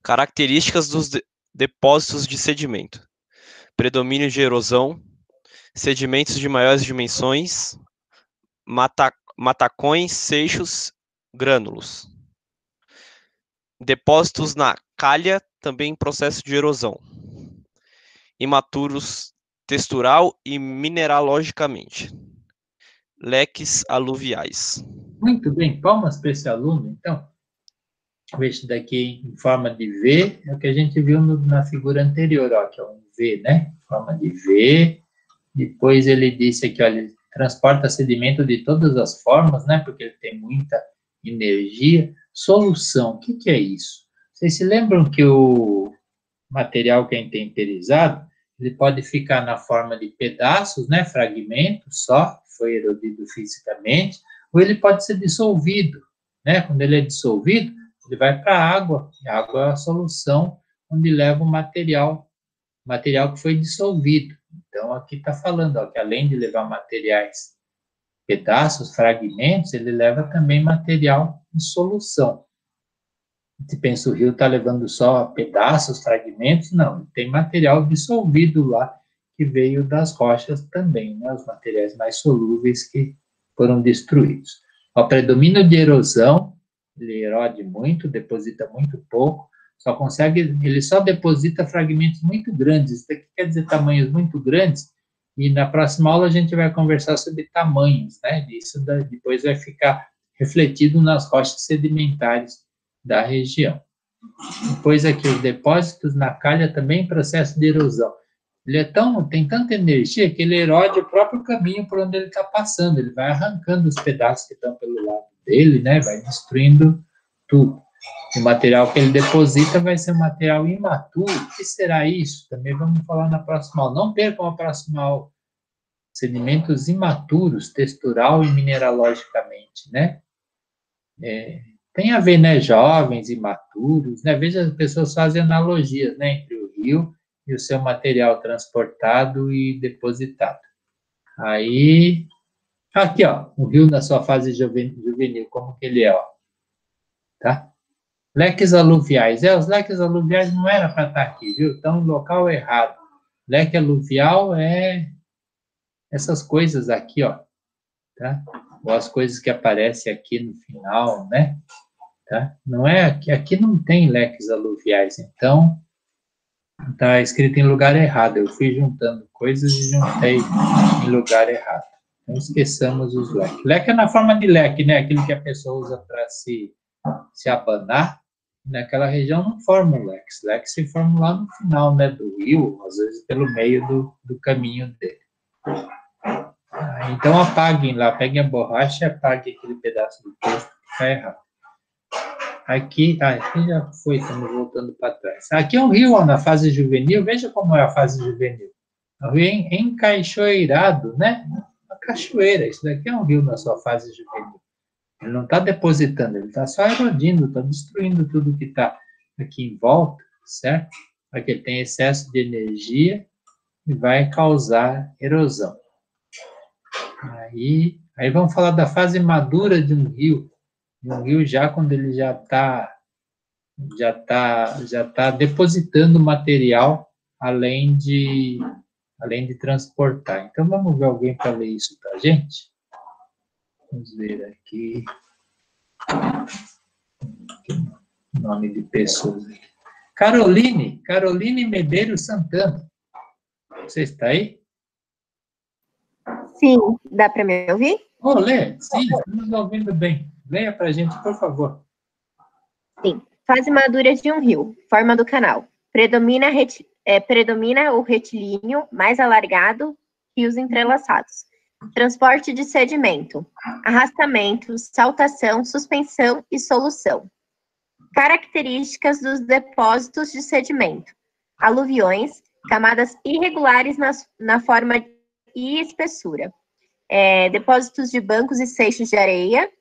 S7: Características dos depósitos de sedimento. Predomínio de erosão, sedimentos de maiores dimensões, matacões, seixos, grânulos. Depósitos na calha, também em processo de erosão. Imaturos textural e mineralogicamente. Leques aluviais.
S1: Muito bem, palmas para esse aluno, então. Este daqui em forma de V, é o que a gente viu na figura anterior, ó, que é um V, né? Forma de V. Depois ele disse aqui, olha, ele transporta sedimento de todas as formas, né? Porque ele tem muita energia. Solução, o que é isso? Vocês se lembram que o material que é intemperizado, ele pode ficar na forma de pedaços, né? Fragmentos só, que foi erodido fisicamente, ou ele pode ser dissolvido, né? Quando ele é dissolvido, ele vai para a água, e a água é a solução onde leva o material que foi dissolvido. Então, aqui está falando, ó, que além de levar materiais, pedaços, fragmentos, ele leva também material em solução. Se pensa o rio está levando só pedaços, fragmentos, não, tem material dissolvido lá, que veio das rochas também, né, os materiais mais solúveis que foram destruídos. O predomínio de erosão, ele erode muito, deposita muito pouco, ele só deposita fragmentos muito grandes. Isso aqui quer dizer tamanhos muito grandes, e na próxima aula a gente vai conversar sobre tamanhos, né? Isso depois vai ficar refletido nas rochas sedimentares da região. Depois aqui, os depósitos na calha também em processo de erosão. Ele tem tanta energia que ele erode o próprio caminho por onde ele está passando. Ele vai arrancando os pedaços que estão pelo lado dele, né? Vai destruindo tudo. O material que ele deposita vai ser um material imaturo. O que será isso? Também vamos falar na próxima aula. Não percam a próxima aula. Sedimentos imaturos, textural e mineralogicamente, né? Tem a ver, né? Jovens, imaturos, né? Veja, as pessoas fazem analogias, né? Entre o rio e o seu material transportado e depositado. Aí, aqui, ó, o rio na sua fase juvenil, como que ele é, ó. Tá? Leques aluviais. Os leques aluviais não era para estar aqui, viu? Estão no local errado. Leque aluvial é essas coisas aqui, ó. Tá? Ou as coisas que aparecem aqui no final, né? Tá? Não é aqui não tem leques aluviais, então está escrito em lugar errado. Eu fui juntando coisas e juntei em lugar errado. Não esqueçamos os leques. Leque é na forma de leque, né? Aquilo que a pessoa usa para se abanar. Naquela região não forma um leque. Leque se forma lá no final, né? Do rio, às vezes pelo meio do caminho dele. Então apaguem lá, peguem a borracha e apaguem aquele pedaço do texto que está errado. Aqui já foi, estamos voltando para trás. Aqui é um rio, ó, na fase juvenil, veja como é a fase juvenil. É um rio encaixoeirado, né? Uma cachoeira, isso daqui é um rio na sua fase juvenil. Ele não está depositando, ele está só erodindo, está destruindo tudo que está aqui em volta, certo? Aqui ele tem excesso de energia e vai causar erosão. Aí vamos falar da fase madura de um rio. Um rio já quando ele já tá depositando material além de transportar. Então vamos ver alguém para ler isso para a gente. Vamos ver aqui. Nome de pessoas aqui. Caroline Medeiros Santana. Você está aí?
S8: Sim, dá para me ouvir?
S1: Lê, sim, estamos ouvindo bem. Leia para a gente, por favor.
S8: Sim. Fase madura de um rio. Forma do canal. Predomina o retilíneo mais alargado que os entrelaçados. Transporte de sedimento. Arrastamento, saltação, suspensão e solução. Características dos depósitos de sedimento. Aluviões, camadas irregulares na forma e espessura. Depósitos de bancos e seixos de areia.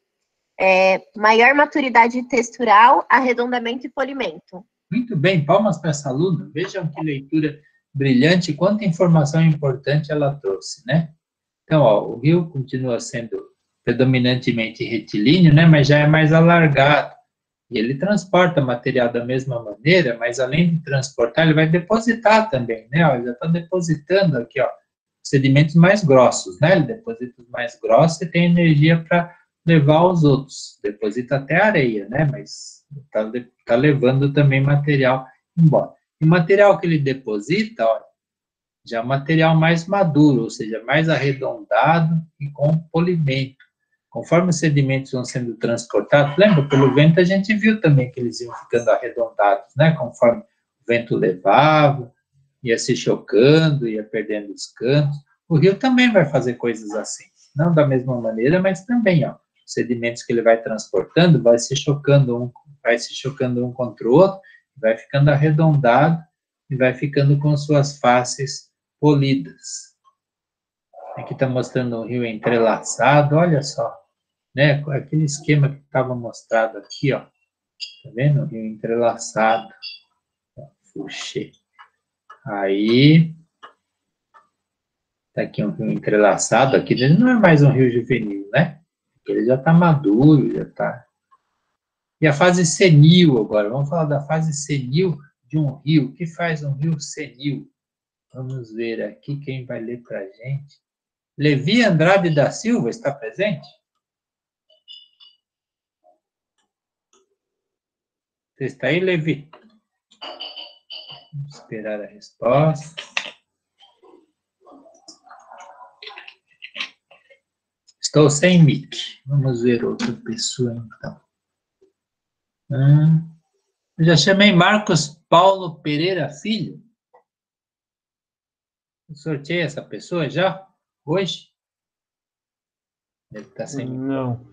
S8: Maior maturidade textural, arredondamento e polimento.
S1: Muito bem, palmas para essa aluna. Vejam que leitura brilhante, quanta informação importante ela trouxe, né? Então, ó, o rio continua sendo predominantemente retilíneo, né? Mas já é mais alargado. E ele transporta material da mesma maneira, mas além de transportar, ele vai depositar também, né? Ó, ele já está depositando aqui, ó, sedimentos mais grossos, né? Ele deposita os mais grossos e tem energia para levar os outros. Deposita até areia, né? Mas tá levando também material embora. E o material que ele deposita, ó, já é um material mais maduro, ou seja, mais arredondado e com polimento. Conforme os sedimentos vão sendo transportados, lembra, pelo vento a gente viu também que eles iam ficando arredondados, né? Conforme o vento levava, ia se chocando, ia perdendo os cantos. O rio também vai fazer coisas assim. Não da mesma maneira, mas também, ó. Os sedimentos que ele vai transportando vai se chocando um contra o outro, vai ficando arredondado e vai ficando com suas faces polidas. Aqui está mostrando um rio entrelaçado, olha só, né? Aquele esquema que estava mostrado aqui, ó. Tá vendo? O rio entrelaçado. Puxei. Aí, tá aqui um rio entrelaçado, aqui ele não é mais um rio juvenil, né? Ele já está maduro, já está. E a fase senil agora, vamos falar da fase senil de um rio. O que faz um rio senil? Vamos ver aqui quem vai ler para a gente. Levi Andrade da Silva está presente? Você está aí, Levi? Vamos esperar a resposta. Estou sem mic. Vamos ver outra pessoa, então. Eu já chamei Marcos Paulo Pereira Filho. Eu sorteei essa pessoa já? Hoje? Ele está sem
S9: Não,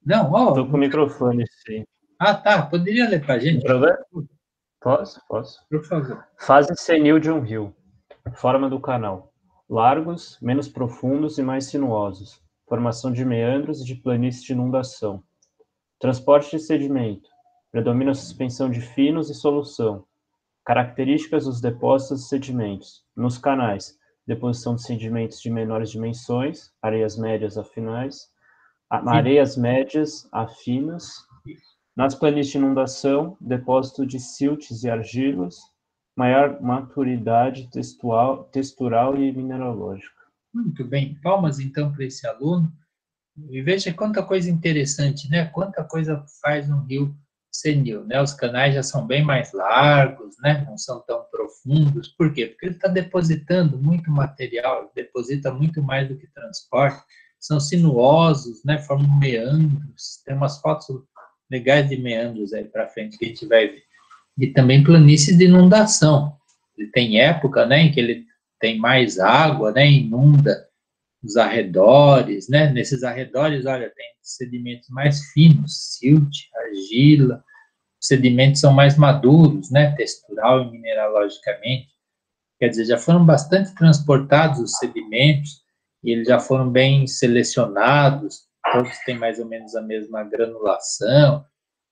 S1: Não, ó.
S9: estou com o microfone, sim.
S1: Ah, tá. Poderia ler para a gente?
S9: Tem problema? Posso?
S1: Por favor.
S9: Fase senil de um rio. Forma do canal. Largos, menos profundos e mais sinuosos. Formação de meandros e de planícies de inundação. Transporte de sedimento. Predomina a suspensão de finos e solução. Características dos depósitos de sedimentos. Nos canais, deposição de sedimentos de menores dimensões, areias médias a finais, areias médias a finas. Nas planícies de inundação, depósito de siltes e argilas, maior maturidade textural e mineralógica.
S1: Muito bem. Palmas, então, para esse aluno. E veja quanta coisa interessante, né? Quanta coisa faz um rio senil, né? Os canais já são bem mais largos, né? Não são tão profundos. Por quê? Porque ele está depositando muito material, ele deposita muito mais do que transporte. São sinuosos, né? Formam meandros. Tem umas fotos legais de meandros aí para frente que a gente vai ver. E também planícies de inundação. Ele tem época, né, em que ele tem mais água, né? Inunda os arredores, né? Nesses arredores, olha, tem sedimentos mais finos, silt, argila. Os sedimentos são mais maduros, né? Textural e mineralogicamente. Quer dizer, já foram bastante transportados os sedimentos e eles já foram bem selecionados. Todos têm mais ou menos a mesma granulação.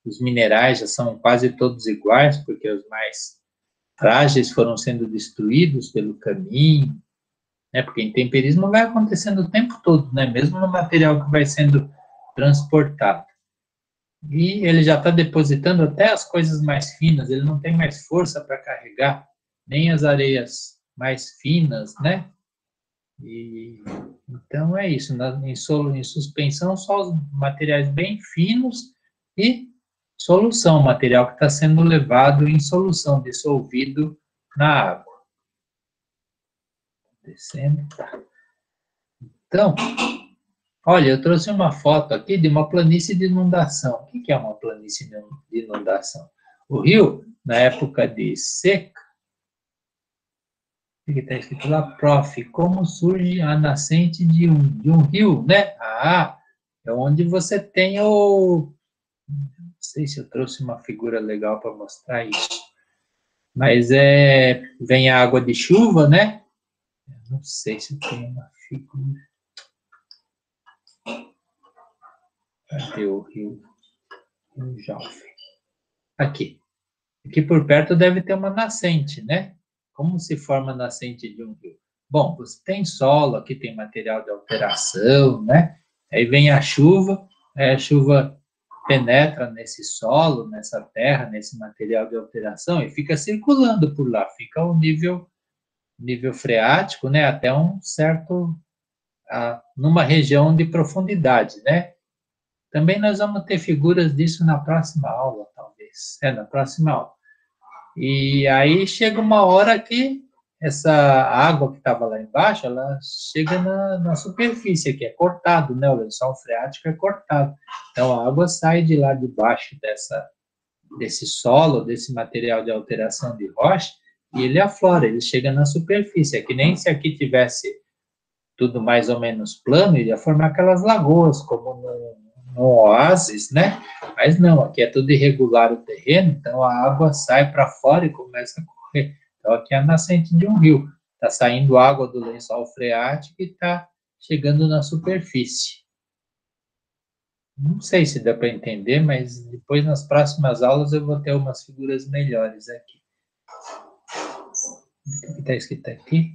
S1: Os minerais já são quase todos iguais, porque os mais frágeis foram sendo destruídos pelo caminho. Né, porque intemperismo vai acontecendo o tempo todo, né, mesmo no material que vai sendo transportado. E ele já está depositando até as coisas mais finas, ele não tem mais força para carregar, nem as areias mais finas, né? E, então é isso, em suspensão só os materiais bem finos e solução, material que está sendo levado em solução, dissolvido na água. Descendo, tá. Então, olha, eu trouxe uma foto aqui de uma planície de inundação. O que é uma planície de inundação? O rio, na época de seca, o que está escrito lá? Prof, como surge a nascente de um rio, né? Ah, é onde você tem o... Não sei se eu trouxe uma figura legal para mostrar isso. Mas vem a água de chuva, né? Não sei se tem uma figura. Cadê o rio? Rio Jovem. Aqui. Aqui por perto deve ter uma nascente, né? Como se forma a nascente de um rio? Bom, você tem solo, aqui tem material de alteração, né? Aí vem a chuva penetra nesse solo, nessa terra, nesse material de alteração e fica circulando por lá, fica o nível freático, né, até um certo, numa região de profundidade, né? Também nós vamos ter figuras disso na próxima aula, talvez. Na próxima aula. E aí chega uma hora que essa água que estava lá embaixo, ela chega na superfície, que é cortado, né? O lençol freático é cortado. Então a água sai de lá de baixo desse solo, desse material de alteração de rocha, e ele aflora, ele chega na superfície. É que nem se aqui tivesse tudo mais ou menos plano, ele ia formar aquelas lagoas, como no oásis, né? Mas não, aqui é tudo irregular o terreno, então a água sai para fora e começa a correr. Então aqui é a nascente de um rio. Está saindo água do lençol freático e está chegando na superfície. Não sei se dá para entender, mas depois nas próximas aulas eu vou ter umas figuras melhores aqui. O que está escrito aqui?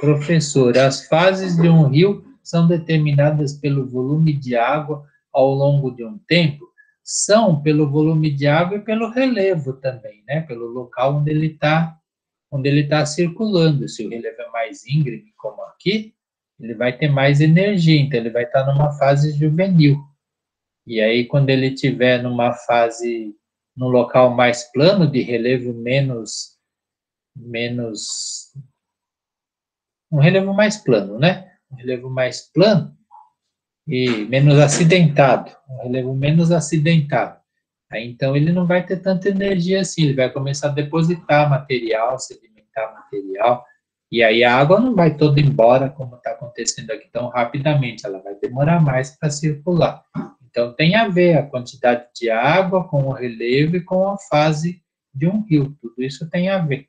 S1: Professor, as fases de um rio são determinadas pelo volume de água ao longo de um tempo? São pelo volume de água e pelo relevo também, né? Pelo local onde ele tá circulando. Se o relevo é mais íngreme, como aqui, ele vai ter mais energia, então ele vai estar numa fase juvenil. E aí, quando ele estiver numa fase, num local mais plano, de relevo um relevo mais plano, né? Um relevo mais plano, e menos acidentado, um relevo menos acidentado. Aí, então, ele não vai ter tanta energia assim, ele vai começar a depositar material, sedimentar material, e aí a água não vai toda embora, como está acontecendo aqui tão rapidamente, ela vai demorar mais para circular. Então, tem a ver a quantidade de água com o relevo e com a fase de um rio, tudo isso tem a ver,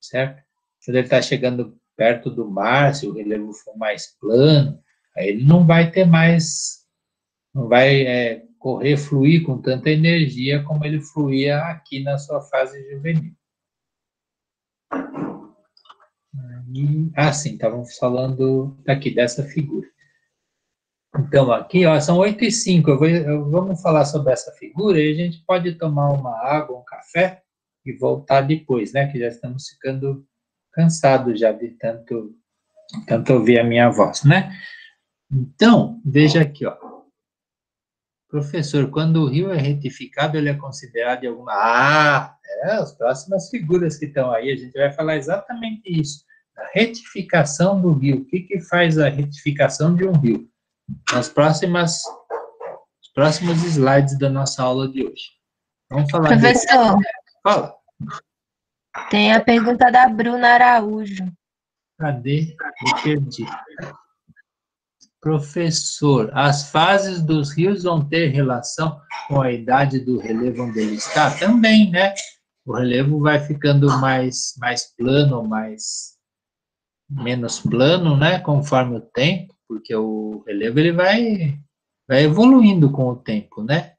S1: certo? Quando ele está chegando perto do mar, se o relevo for mais plano, aí ele não vai ter mais, não vai correr, fluir com tanta energia como ele fluía aqui na sua fase juvenil. Sim, estávamos falando daqui, dessa figura. Então, aqui, ó, são 8h05, vamos falar sobre essa figura e a gente pode tomar uma água, um café e voltar depois, né, que já estamos ficando cansados já de tanto ouvir a minha voz, né? Então, veja aqui, ó. Professor, quando o rio é retificado, ele é considerado de alguma... as próximas figuras que estão aí, a gente vai falar exatamente isso. A retificação do rio. O que faz a retificação de um rio? Nos próximos slides da nossa aula de hoje. Vamos falar
S8: Professor,
S1: Fala.
S8: tem a pergunta da Bruna Araújo.
S1: Cadê? Eu perdi. Professor, as fases dos rios vão ter relação com a idade do relevo onde ele está? Também, né? O relevo vai ficando mais plano, menos plano, né? Conforme o tempo, porque o relevo ele vai evoluindo com o tempo, né?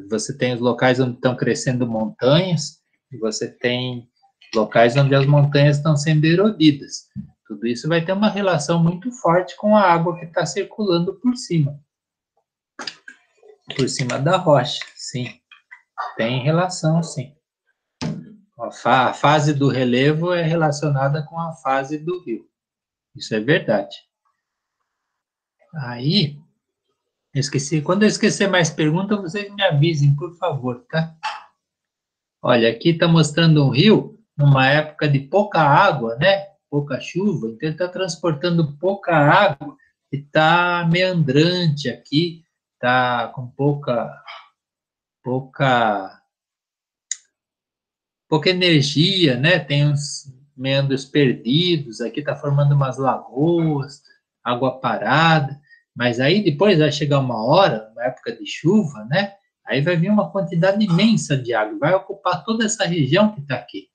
S1: Você tem os locais onde estão crescendo montanhas, e você tem locais onde as montanhas estão sendo erodidas. Tudo isso vai ter uma relação muito forte com a água que está circulando por cima da rocha, sim. Tem relação, sim. A fase do relevo é relacionada com a fase do rio. Isso é verdade. Aí, esqueci. Quando eu esquecer mais perguntas, vocês me avisem, por favor, tá? Olha, aqui está mostrando um rio numa época de pouca água, né? Pouca chuva, então ele está transportando pouca água e está meandrante aqui, está com pouca energia, né? Tem uns meandros perdidos, aqui está formando umas lagoas, água parada, mas aí depois vai chegar uma hora, uma época de chuva, né? Aí vai vir uma quantidade imensa de água, vai ocupar toda essa região que está aqui.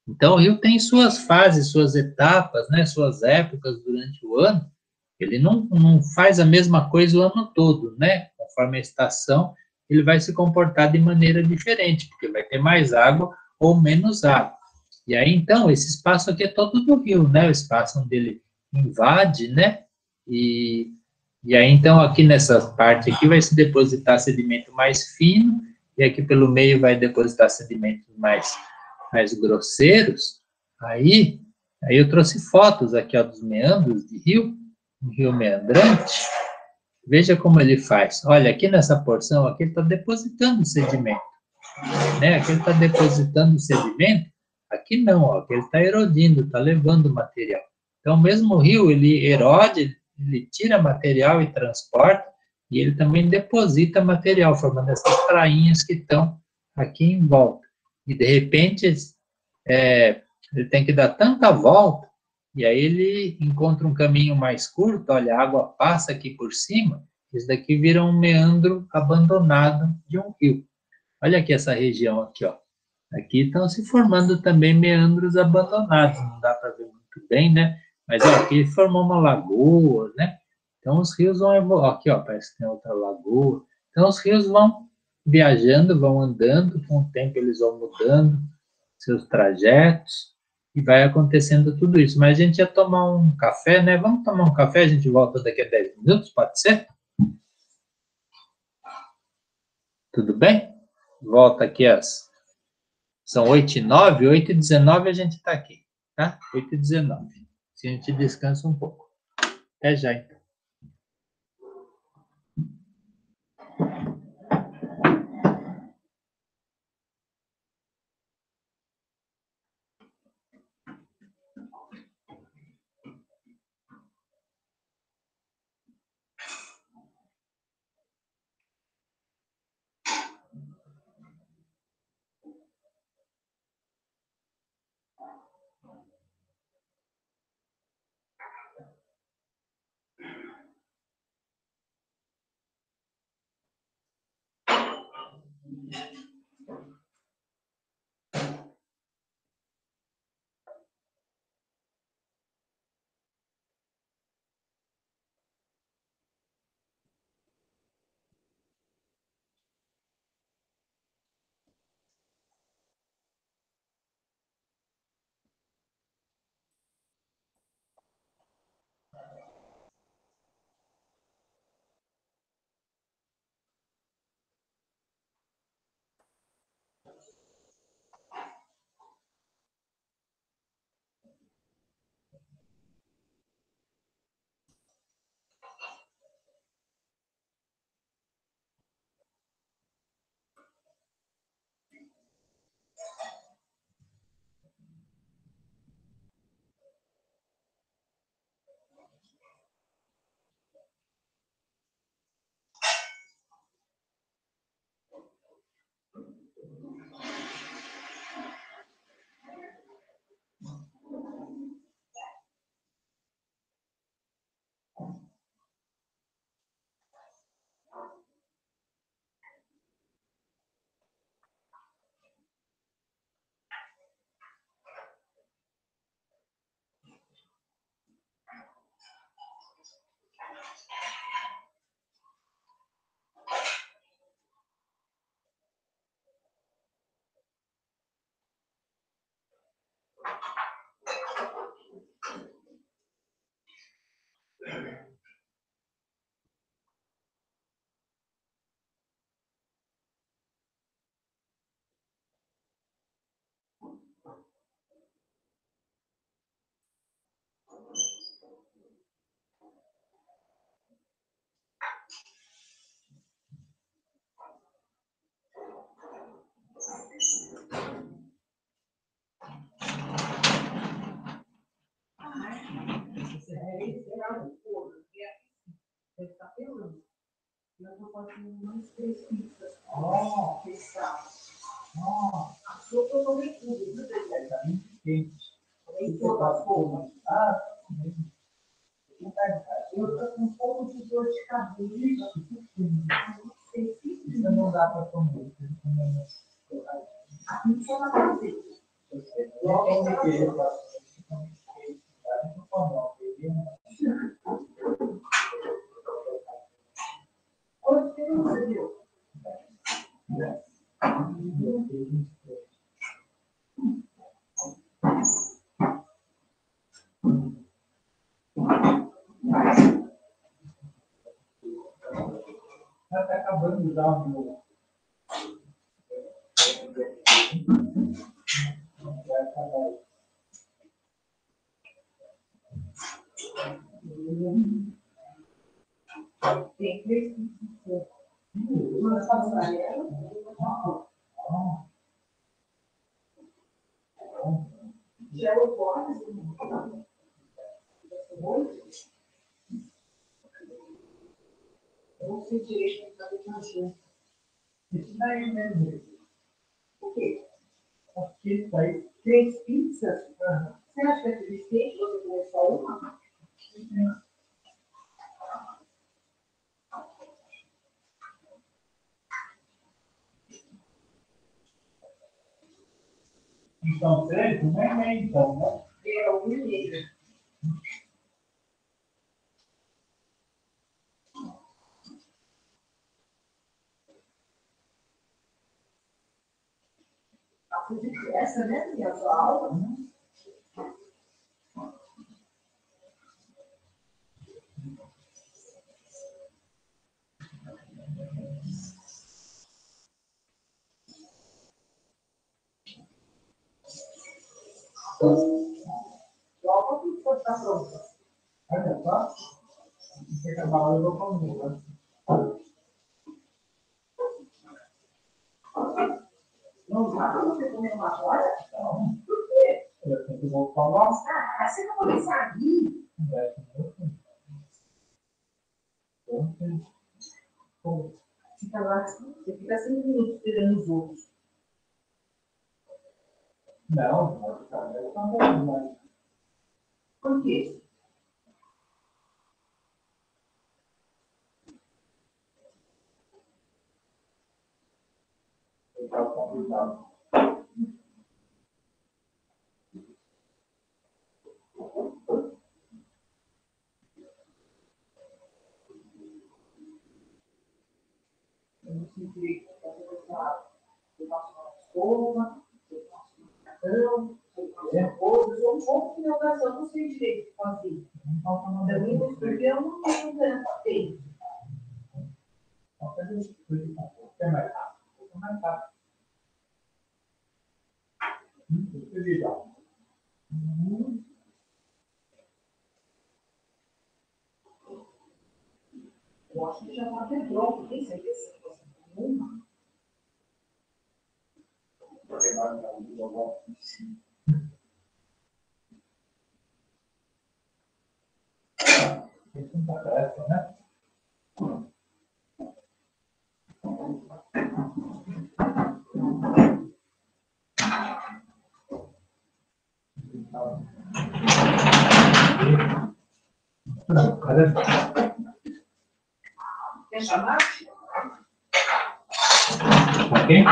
S1: Então, o rio tem suas fases, suas etapas, né? Suas épocas durante o ano. Ele não faz a mesma coisa o ano todo, né? Conforme a estação, ele vai se comportar de maneira diferente, porque vai ter mais água ou menos água. E aí, então, esse espaço aqui é todo do rio, né? O espaço onde ele invade, né? E aí, então, aqui nessa parte aqui vai se depositar sedimento mais fino, e aqui pelo meio vai depositar sedimentos mais grosseiros. Aí eu trouxe fotos aqui, ó, dos meandros de rio, um rio meandrante. Veja como ele faz. Olha, aqui nessa porção aqui ele está depositando sedimento, né? Aqui ele está depositando sedimento, aqui não, ó, aqui ele está erodindo, está levando material. Então, mesmo o rio, ele erode, ele tira material e transporta, e ele também deposita material, formando essas prainhas que estão aqui em volta. E, de repente, ele tem que dar tanta volta, e aí ele encontra um caminho mais curto, olha, a água passa aqui por cima, isso daqui vira um meandro abandonado de um rio. Olha aqui essa região aqui, ó. Aqui estão se formando também meandros abandonados, não dá para ver muito bem, né? Mas ó, aqui formou uma lagoa, né? Então os rios vão evoluir. Aqui, ó, parece que tem outra lagoa. Então os rios vão viajando, vão andando, com o tempo eles vão mudando seus trajetos e vai acontecendo tudo isso. Mas a gente ia tomar um café, né? Vamos tomar um café, a gente volta daqui a 10 minutos, pode ser? Tudo bem? Volta aqui são 8h09, 8h19 a gente está aqui, tá? 8h19. Se a gente descansa um pouco. Até já, então. Quer chamar? Ok?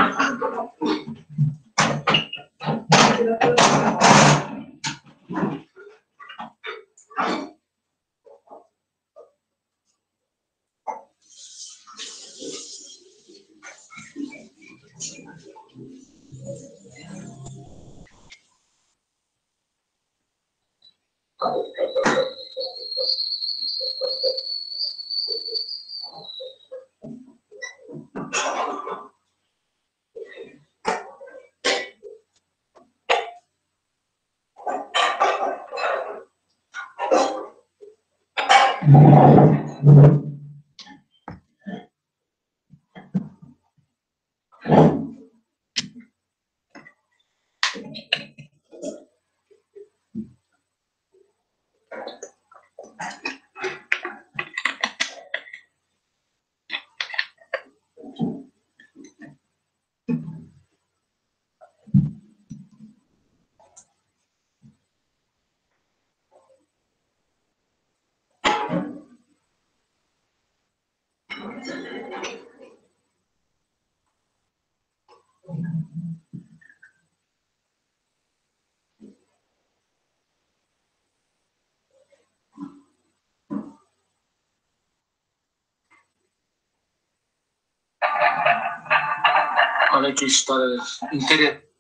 S10: Olha que história interessante.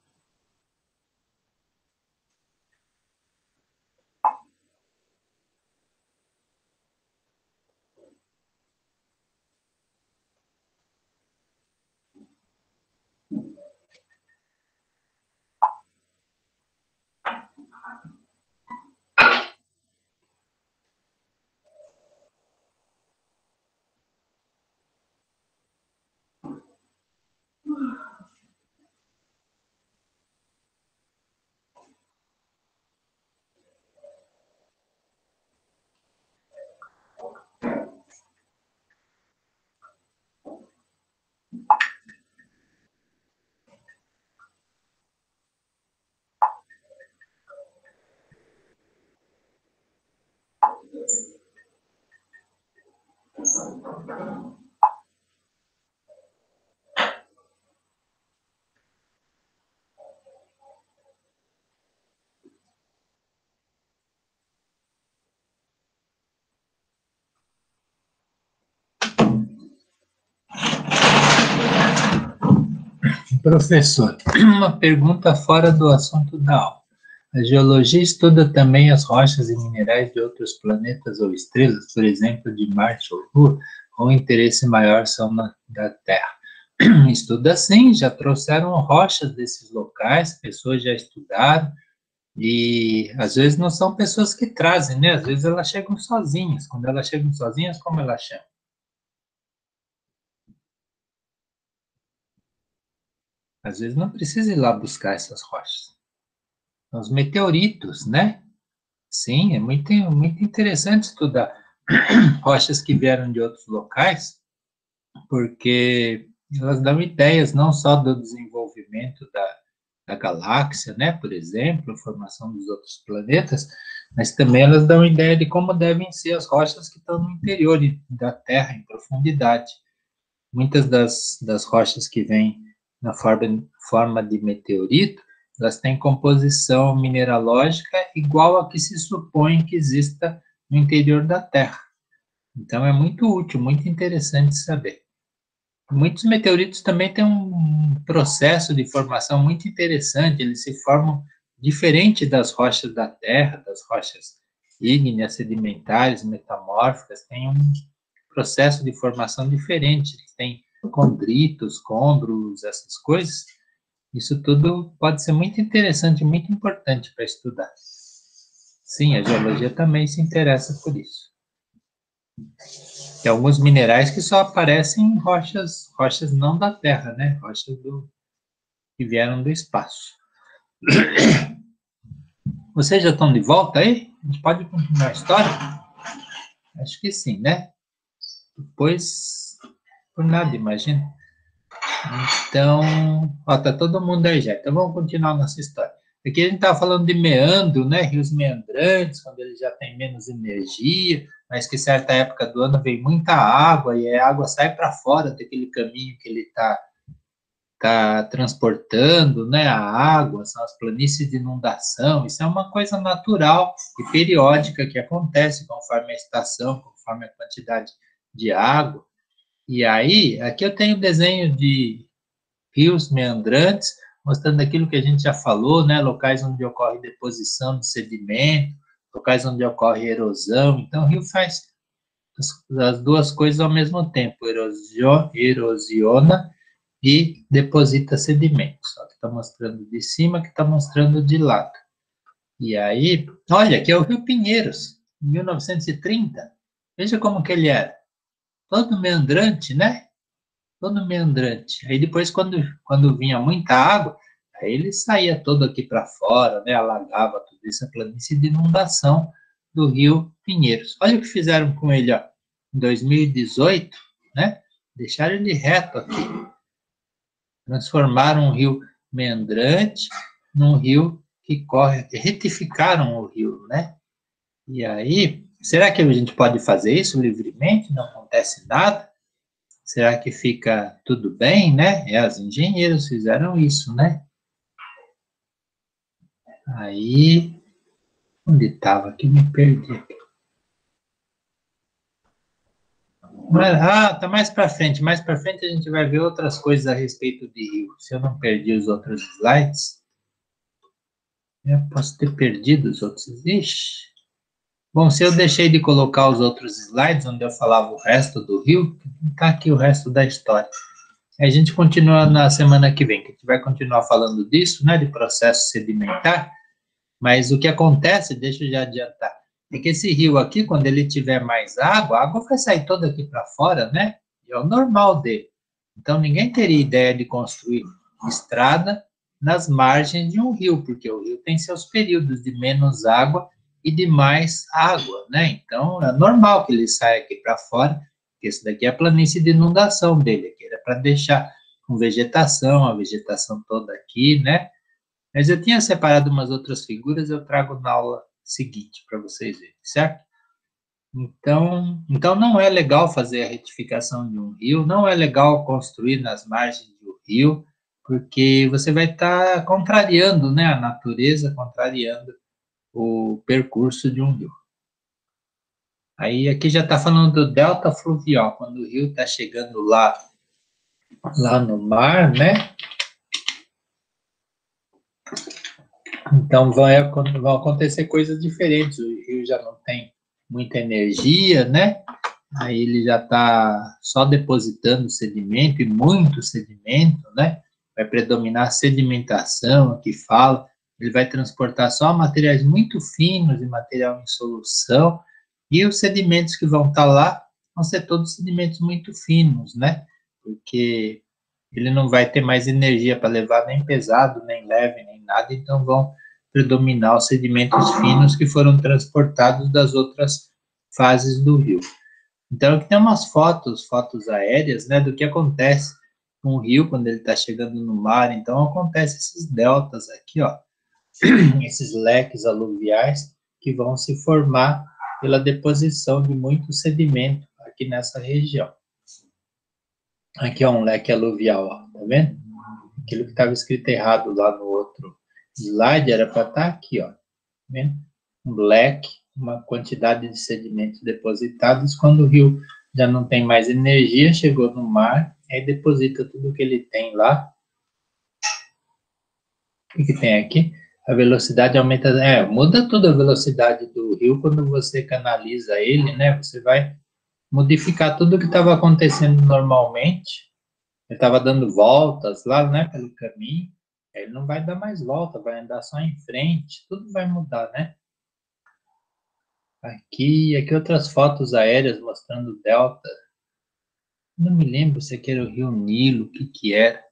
S1: Professor, uma pergunta fora do assunto da aula. A geologia estuda também as rochas e minerais de outros planetas ou estrelas, por exemplo, de Marte ou Lua, ou o interesse maior são da Terra? Estuda sim, já trouxeram rochas desses locais, pessoas já estudaram, e às vezes não são pessoas que trazem, né? Às vezes elas chegam sozinhas. Quando elas chegam sozinhas, como elas chamam? Às vezes não precisa ir lá buscar essas rochas. Os meteoritos, né? Sim, é muito interessante estudar rochas que vieram de outros locais, porque elas dão ideias não só do desenvolvimento da galáxia, né? Por exemplo, a formação dos outros planetas, mas também elas dão ideia de como devem ser as rochas que estão no interior da Terra, em profundidade. Muitas das rochas que vêm na forma de meteorito, elas têm composição mineralógica igual a que se supõe que exista no interior da Terra. Então, é muito útil, muito interessante saber. Muitos meteoritos também têm um processo de formação muito interessante, eles se formam diferente das rochas da Terra, das rochas ígneas, sedimentares, metamórficas, tem um processo de formação diferente, tem condritos, côndrulos, essas coisas. Isso tudo pode ser muito interessante, muito importante para estudar. Sim, a geologia também se interessa por isso. Tem alguns minerais que só aparecem em rochas não da Terra, né? Rochas que vieram do espaço. Vocês já estão de volta aí? A gente pode continuar a história? Acho que sim, né? Depois, por nada, imagina. Então, ó, tá todo mundo aí já. Então, vamos continuar nossa história. Aqui a gente estava falando de meandro, né? Rios meandrantes, quando eles já têm menos energia, mas que certa época do ano vem muita água e a água sai para fora daquele caminho que ele está transportando, né? A água, são as planícies de inundação. Isso é uma coisa natural e periódica que acontece conforme a estação, conforme a quantidade de água. E aí, aqui eu tenho desenho de rios meandrantes, mostrando aquilo que a gente já falou, né? Locais onde ocorre deposição de sedimento, locais onde ocorre erosão. Então, o rio faz as duas coisas ao mesmo tempo, erosiona e deposita sedimentos. Só que está mostrando de cima, que está mostrando de lado. E aí, olha, aqui é o Rio Pinheiros, em 1930. Veja como que ele era. Todo meandrante, né? Todo meandrante. Aí depois, quando vinha muita água, aí ele saía todo aqui para fora, né? Alagava tudo isso, a planície de inundação do Rio Pinheiros. Olha o que fizeram com ele, ó. Em 2018, né? Deixaram ele reto aqui. Transformaram um rio meandrante num rio que corre, retificaram o rio, né? E aí, será que a gente pode fazer isso livremente? Não acontece nada? Será que fica tudo bem, né? Os engenheiros fizeram isso, né? Aí, onde estava? Que me perdi. Tá mais para frente. Mais para frente a gente vai ver outras coisas a respeito de rio. Se eu não perdi os outros slides, eu posso ter perdido os outros. Ixi. Bom, se eu deixei de colocar os outros slides, onde eu falava o resto do rio, está aqui o resto da história. A gente continua na semana que vem, que a gente vai continuar falando disso, né, de processo sedimentar, mas o que acontece, deixa eu já adiantar, é que esse rio aqui, quando ele tiver mais água, a água vai sair toda aqui para fora, né, é o normal dele. Então, ninguém teria ideia de construir estrada nas margens de um rio, porque o rio tem seus períodos de menos água e de mais água, né? Então, é normal que ele saia aqui para fora, porque isso daqui é a planície de inundação dele, que era para deixar com vegetação, a vegetação toda aqui, né? Mas eu tinha separado umas outras figuras, eu trago na aula seguinte para vocês verem, certo? Então não é legal fazer a retificação de um rio, não é legal construir nas margens do rio, porque você vai estar contrariando, né, a natureza, contrariando o percurso de um rio. Aí aqui já está falando do delta fluvial, quando o rio está chegando lá no mar, né? Então vão acontecer coisas diferentes, o rio já não tem muita energia, né? Aí ele já está só depositando sedimento, e muito sedimento, né? Vai predominar a sedimentação, aqui fala, ele vai transportar só materiais muito finos e material em solução, e os sedimentos que vão estar lá vão ser todos sedimentos muito finos, né? Porque ele não vai ter mais energia para levar nem pesado, nem leve, nem nada, então vão predominar os sedimentos finos que foram transportados das outras fases do rio. Então, aqui tem umas fotos aéreas, né, do que acontece com o rio quando ele está chegando no mar. Então, acontece esses deltas aqui, ó, esses leques aluviais que vão se formar pela deposição de muito sedimento aqui nessa região. Aqui é um leque aluvial, ó, tá vendo? Aquilo que estava escrito errado lá no outro slide era para estar aqui, ó. Tá vendo? Um black, uma quantidade de sedimentos depositados. Quando o rio já não tem mais energia, chegou no mar, aí deposita tudo que ele tem lá. O que tem aqui? A velocidade aumenta, muda tudo a velocidade do rio quando você canaliza ele, né? Você vai modificar tudo o que estava acontecendo normalmente. Ele estava dando voltas lá, né, pelo caminho. Ele não vai dar mais volta, vai andar só em frente. Tudo vai mudar, né? Aqui outras fotos aéreas mostrando o delta. Não me lembro se aqui era o Rio Nilo, o que era.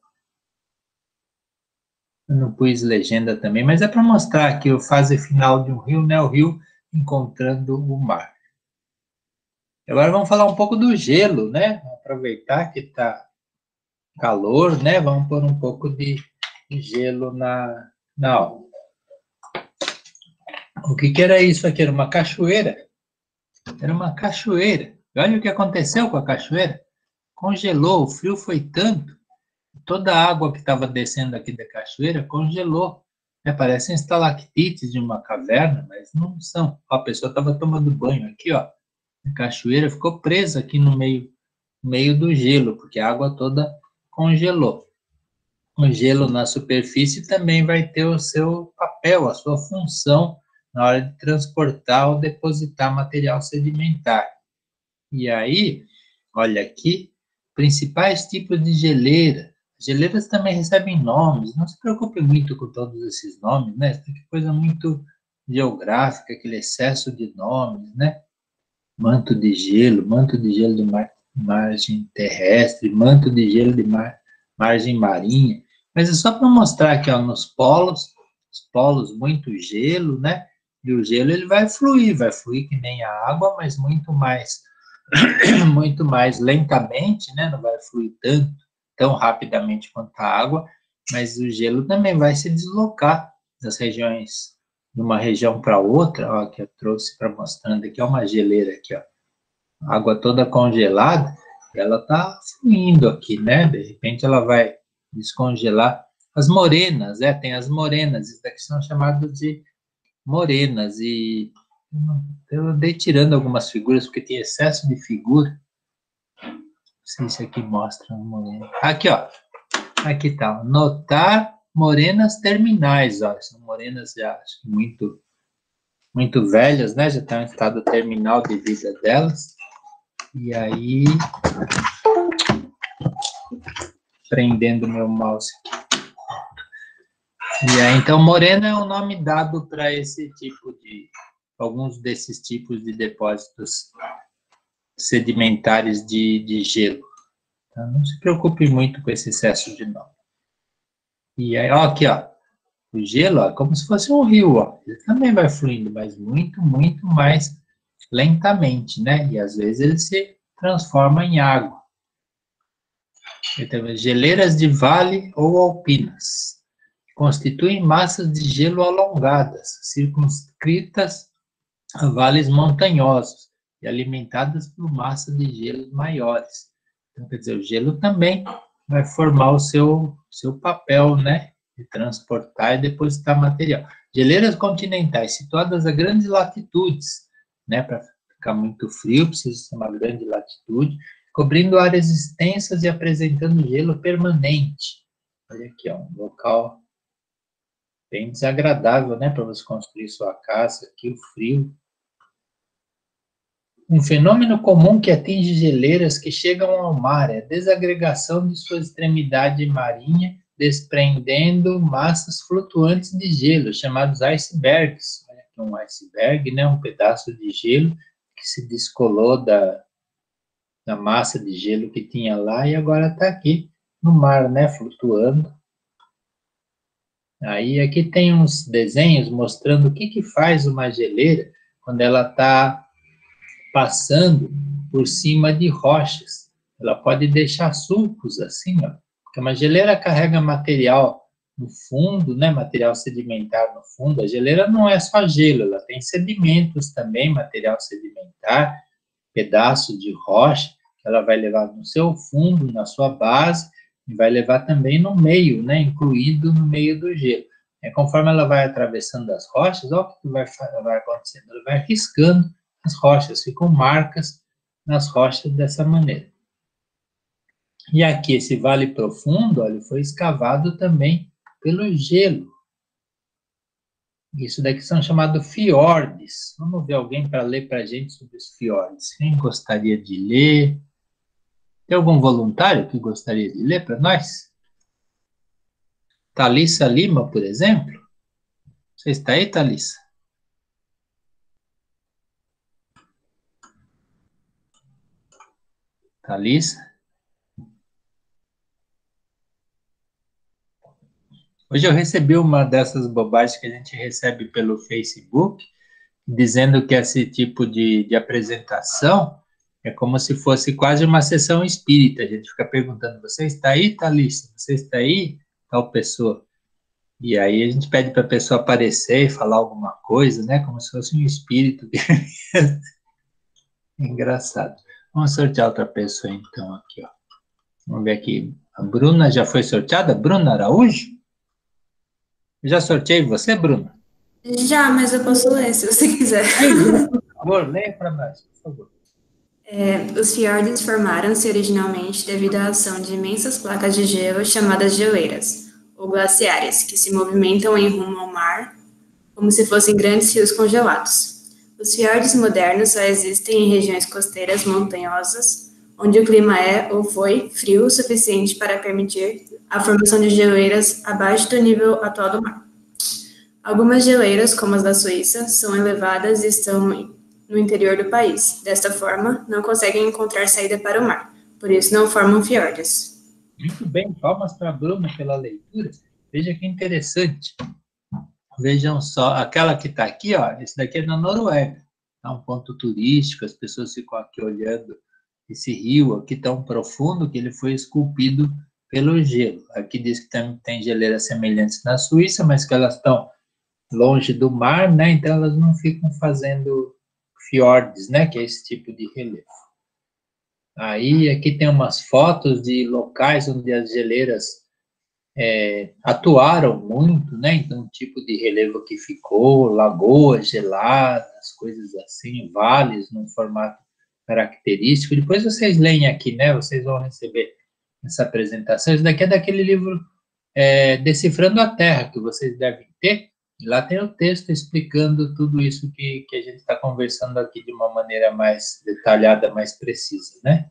S1: Eu não pus legenda também, mas é para mostrar aqui a fase final de um rio, né? O rio encontrando o mar. Agora vamos falar um pouco do gelo, né? Aproveitar que está calor, né? Vamos pôr um pouco de gelo na aula. O que era isso aqui? Era uma cachoeira. Era uma cachoeira. E olha o que aconteceu com a cachoeira. Congelou, o frio foi tanto. Toda a água que estava descendo aqui da cachoeira congelou. Parecem estalactites de uma caverna, mas não são. Ó, a pessoa estava tomando banho aqui, ó. A cachoeira ficou presa aqui no meio do gelo, porque a água toda congelou. O gelo na superfície também vai ter o seu papel, a sua função na hora de transportar ou depositar material sedimentar. E aí, olha aqui, principais tipos de geleira. Geleiras também recebem nomes, não se preocupe muito com todos esses nomes, né? Isso aqui é coisa muito geográfica, aquele excesso de nomes, né? Manto de gelo de margem terrestre, manto de gelo de margem marinha. Mas é só para mostrar aqui, ó, nos polos, os polos, muito gelo, né? E o gelo ele vai fluir que nem a água, mas muito mais lentamente, né? Não vai fluir tão rapidamente quanto a água, mas o gelo também vai se deslocar das regiões, de uma região para outra, ó, que eu trouxe para mostrando aqui, ó, uma geleira aqui, ó, água toda congelada, ela tá fluindo aqui, né? De repente ela vai descongelar. As morenas, tem as morenas, isso daqui são chamadas de morenas, e eu andei tirando algumas figuras, porque tem excesso de figura. Não sei se aqui mostra uma morena. Aqui, ó. Aqui tá. Notar morenas terminais, ó. São morenas já acho que muito velhas, né? Já estão em estado terminal de vida delas. E aí, prendendo meu mouse aqui. E aí, então, morena é o nome dado para esse tipo alguns desses tipos de depósitos sedimentares de gelo. Então, não se preocupe muito com esse excesso de nome. E aí, ó, aqui, ó, o gelo, ó, como se fosse um rio, ó, ele também vai fluindo, mas muito mais lentamente, né? E às vezes ele se transforma em água. Então, geleiras de vale ou alpinas constituem massas de gelo alongadas, circunscritas a vales montanhosos e alimentadas por massas de gelo maiores. Então, quer dizer, o gelo também vai formar o seu papel, né, de transportar e depositar material. Geleiras continentais situadas a grandes latitudes, né, para ficar muito frio, precisa ser uma grande latitude, cobrindo áreas extensas e apresentando gelo permanente. Olha aqui, ó, um local bem desagradável, né, para você construir sua casa, aqui o frio. Um fenômeno comum que atinge geleiras que chegam ao mar é a desagregação de sua extremidade marinha, desprendendo massas flutuantes de gelo, chamados icebergs. Um iceberg, né, um pedaço de gelo que se descolou da massa de gelo que tinha lá e agora está aqui no mar, né, flutuando. Aí aqui tem uns desenhos mostrando o que faz uma geleira quando ela está passando por cima de rochas. Ela pode deixar sulcos assim, ó, porque uma geleira carrega material no fundo, né, material sedimentar no fundo. A geleira não é só gelo, ela tem sedimentos também, material sedimentar, pedaço de rocha, que ela vai levar no seu fundo, na sua base, e vai levar também no meio, né, incluído no meio do gelo. Conforme ela vai atravessando as rochas, olha o que vai acontecendo, ela vai riscando as rochas, ficam marcas nas rochas dessa maneira. E aqui, esse vale profundo, olha, foi escavado também pelo gelo. Isso daqui são chamados fiordes. Vamos ver alguém para ler para a gente sobre os fiordes. Quem gostaria de ler? Tem algum voluntário que gostaria de ler para nós? Thalissa Lima, por exemplo? Você está aí, Thalissa? Thalissa? Hoje eu recebi uma dessas bobagens que a gente recebe pelo Facebook, dizendo que esse tipo de apresentação é como se fosse quase uma sessão espírita. A gente fica perguntando, você está aí, Thalissa? Você está aí? Tal pessoa. E aí a gente pede para a pessoa aparecer e falar alguma coisa, né? Como se fosse um espírito. Engraçado. Vamos sortear outra pessoa, então, aqui, ó. Vamos ver aqui. A Bruna já foi sorteada? Bruna Araújo? Eu já sorteei você, Bruna?
S2: Já, mas eu posso ler, se você quiser.
S1: Por favor, leia para nós, por favor.
S2: Os fiordes formaram-se originalmente devido à ação de imensas placas de gelo chamadas geleiras, ou glaciares, que se movimentam em rumo ao mar, como se fossem grandes rios congelados. Os fiordes modernos só existem em regiões costeiras montanhosas, onde o clima é, ou foi, frio o suficiente para permitir a formação de geleiras abaixo do nível atual do mar. Algumas geleiras, como as da Suíça, são elevadas e estão no interior do país. Desta forma, não conseguem encontrar saída para o mar, por isso não formam fiordes.
S1: Muito bem, palmas para a Bruna pela leitura. Veja que interessante. Vejam só, aquela que está aqui, ó, esse daqui é na Noruega. É um ponto turístico, as pessoas ficam aqui olhando esse rio aqui tão profundo que ele foi esculpido pelo gelo. Aqui diz que também tem geleiras semelhantes na Suíça, mas que elas estão longe do mar, né? Então elas não ficam fazendo fiordes, né? Que é esse tipo de relevo. Aí aqui tem umas fotos de locais onde as geleiras atuaram muito, né? Então o tipo de relevo que ficou, lagoas geladas, coisas assim, vales num formato característico. Depois vocês leem aqui, né? Vocês vão receber essa apresentação. Isso daqui é daquele livro Decifrando a Terra, que vocês devem ter. E lá tem o texto explicando tudo isso que a gente está conversando aqui de uma maneira mais detalhada, mais precisa, né?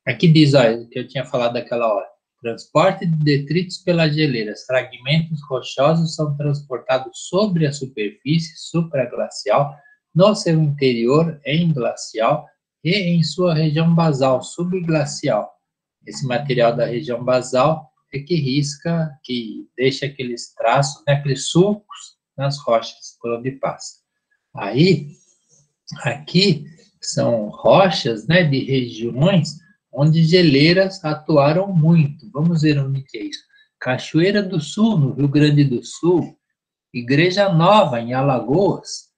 S1: Aqui diz, olha, que eu tinha falado daquela hora. Transporte de detritos pelas geleiras. Fragmentos rochosos são transportados sobre a superfície supraglacial, no seu interior em glacial e em sua região basal subglacial. Esse material da região basal é que risca, que deixa aqueles traços, né, aqueles sulcos nas rochas por onde passa. Aí, aqui são rochas, né, de regiões onde geleiras atuaram muito. Vamos ver onde que é isso. Cachoeira do Sul, no Rio Grande do Sul. Igreja Nova, em Alagoas.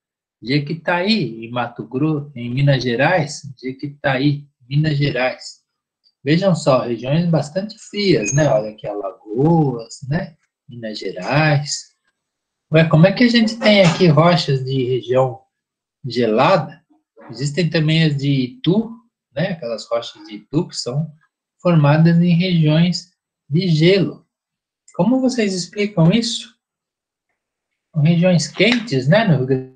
S1: Jequitaí, em Mato Grosso, em Minas Gerais. Jequitaí, Minas Gerais. Vejam só, regiões bastante frias, né? Olha aqui, Alagoas, né? Minas Gerais. Ué, como é que a gente tem aqui rochas de região gelada? Existem também as de Itu, né? Aquelas rochas de Itu que são formadas em regiões de gelo. Como vocês explicam isso? São regiões quentes, né? No Rio Grande.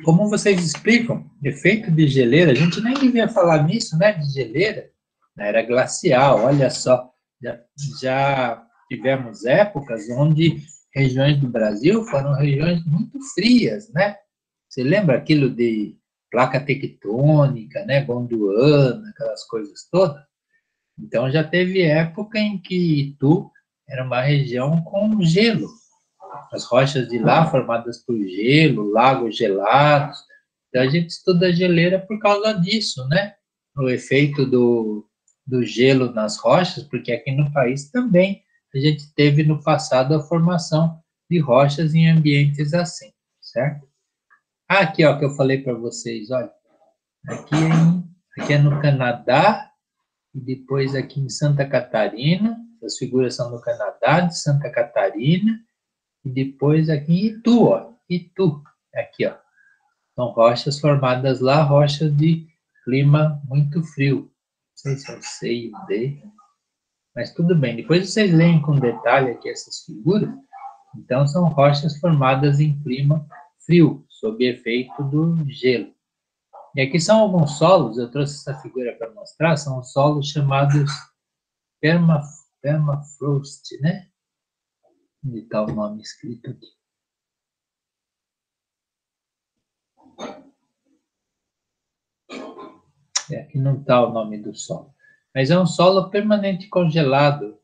S1: Como vocês explicam? Efeito de geleira, a gente nem devia falar nisso, né? De geleira, na era glacial, olha só. Já tivemos épocas onde regiões do Brasil foram regiões muito frias, né? Você lembra aquilo de placa tectônica, né? Gondwana, aquelas coisas todas? Então já teve época em que Itu era uma região com gelo. As rochas de lá formadas por gelo, lagos gelados. Então a gente estuda a geleira por causa disso, né? O efeito do gelo nas rochas, porque aqui no país também a gente teve no passado a formação de rochas em ambientes assim, certo? Ah, aqui, ó, que eu falei para vocês, olha. Aqui é no Canadá, e depois aqui em Santa Catarina. As figuras são no Canadá, de Santa Catarina, e depois aqui em Itu, ó. Itu, aqui, ó. São rochas formadas lá, rochas de clima muito frio. Não sei se eu sei o D, mas tudo bem. Depois vocês leem com detalhe aqui essas figuras. Então, são rochas formadas em clima frio, sob efeito do gelo. E aqui são alguns solos, eu trouxe essa figura para mostrar, são solos chamados permafrost, né? Onde está o nome escrito aqui? Aqui não está o nome do solo. Mas é um solo permanentemente congelado.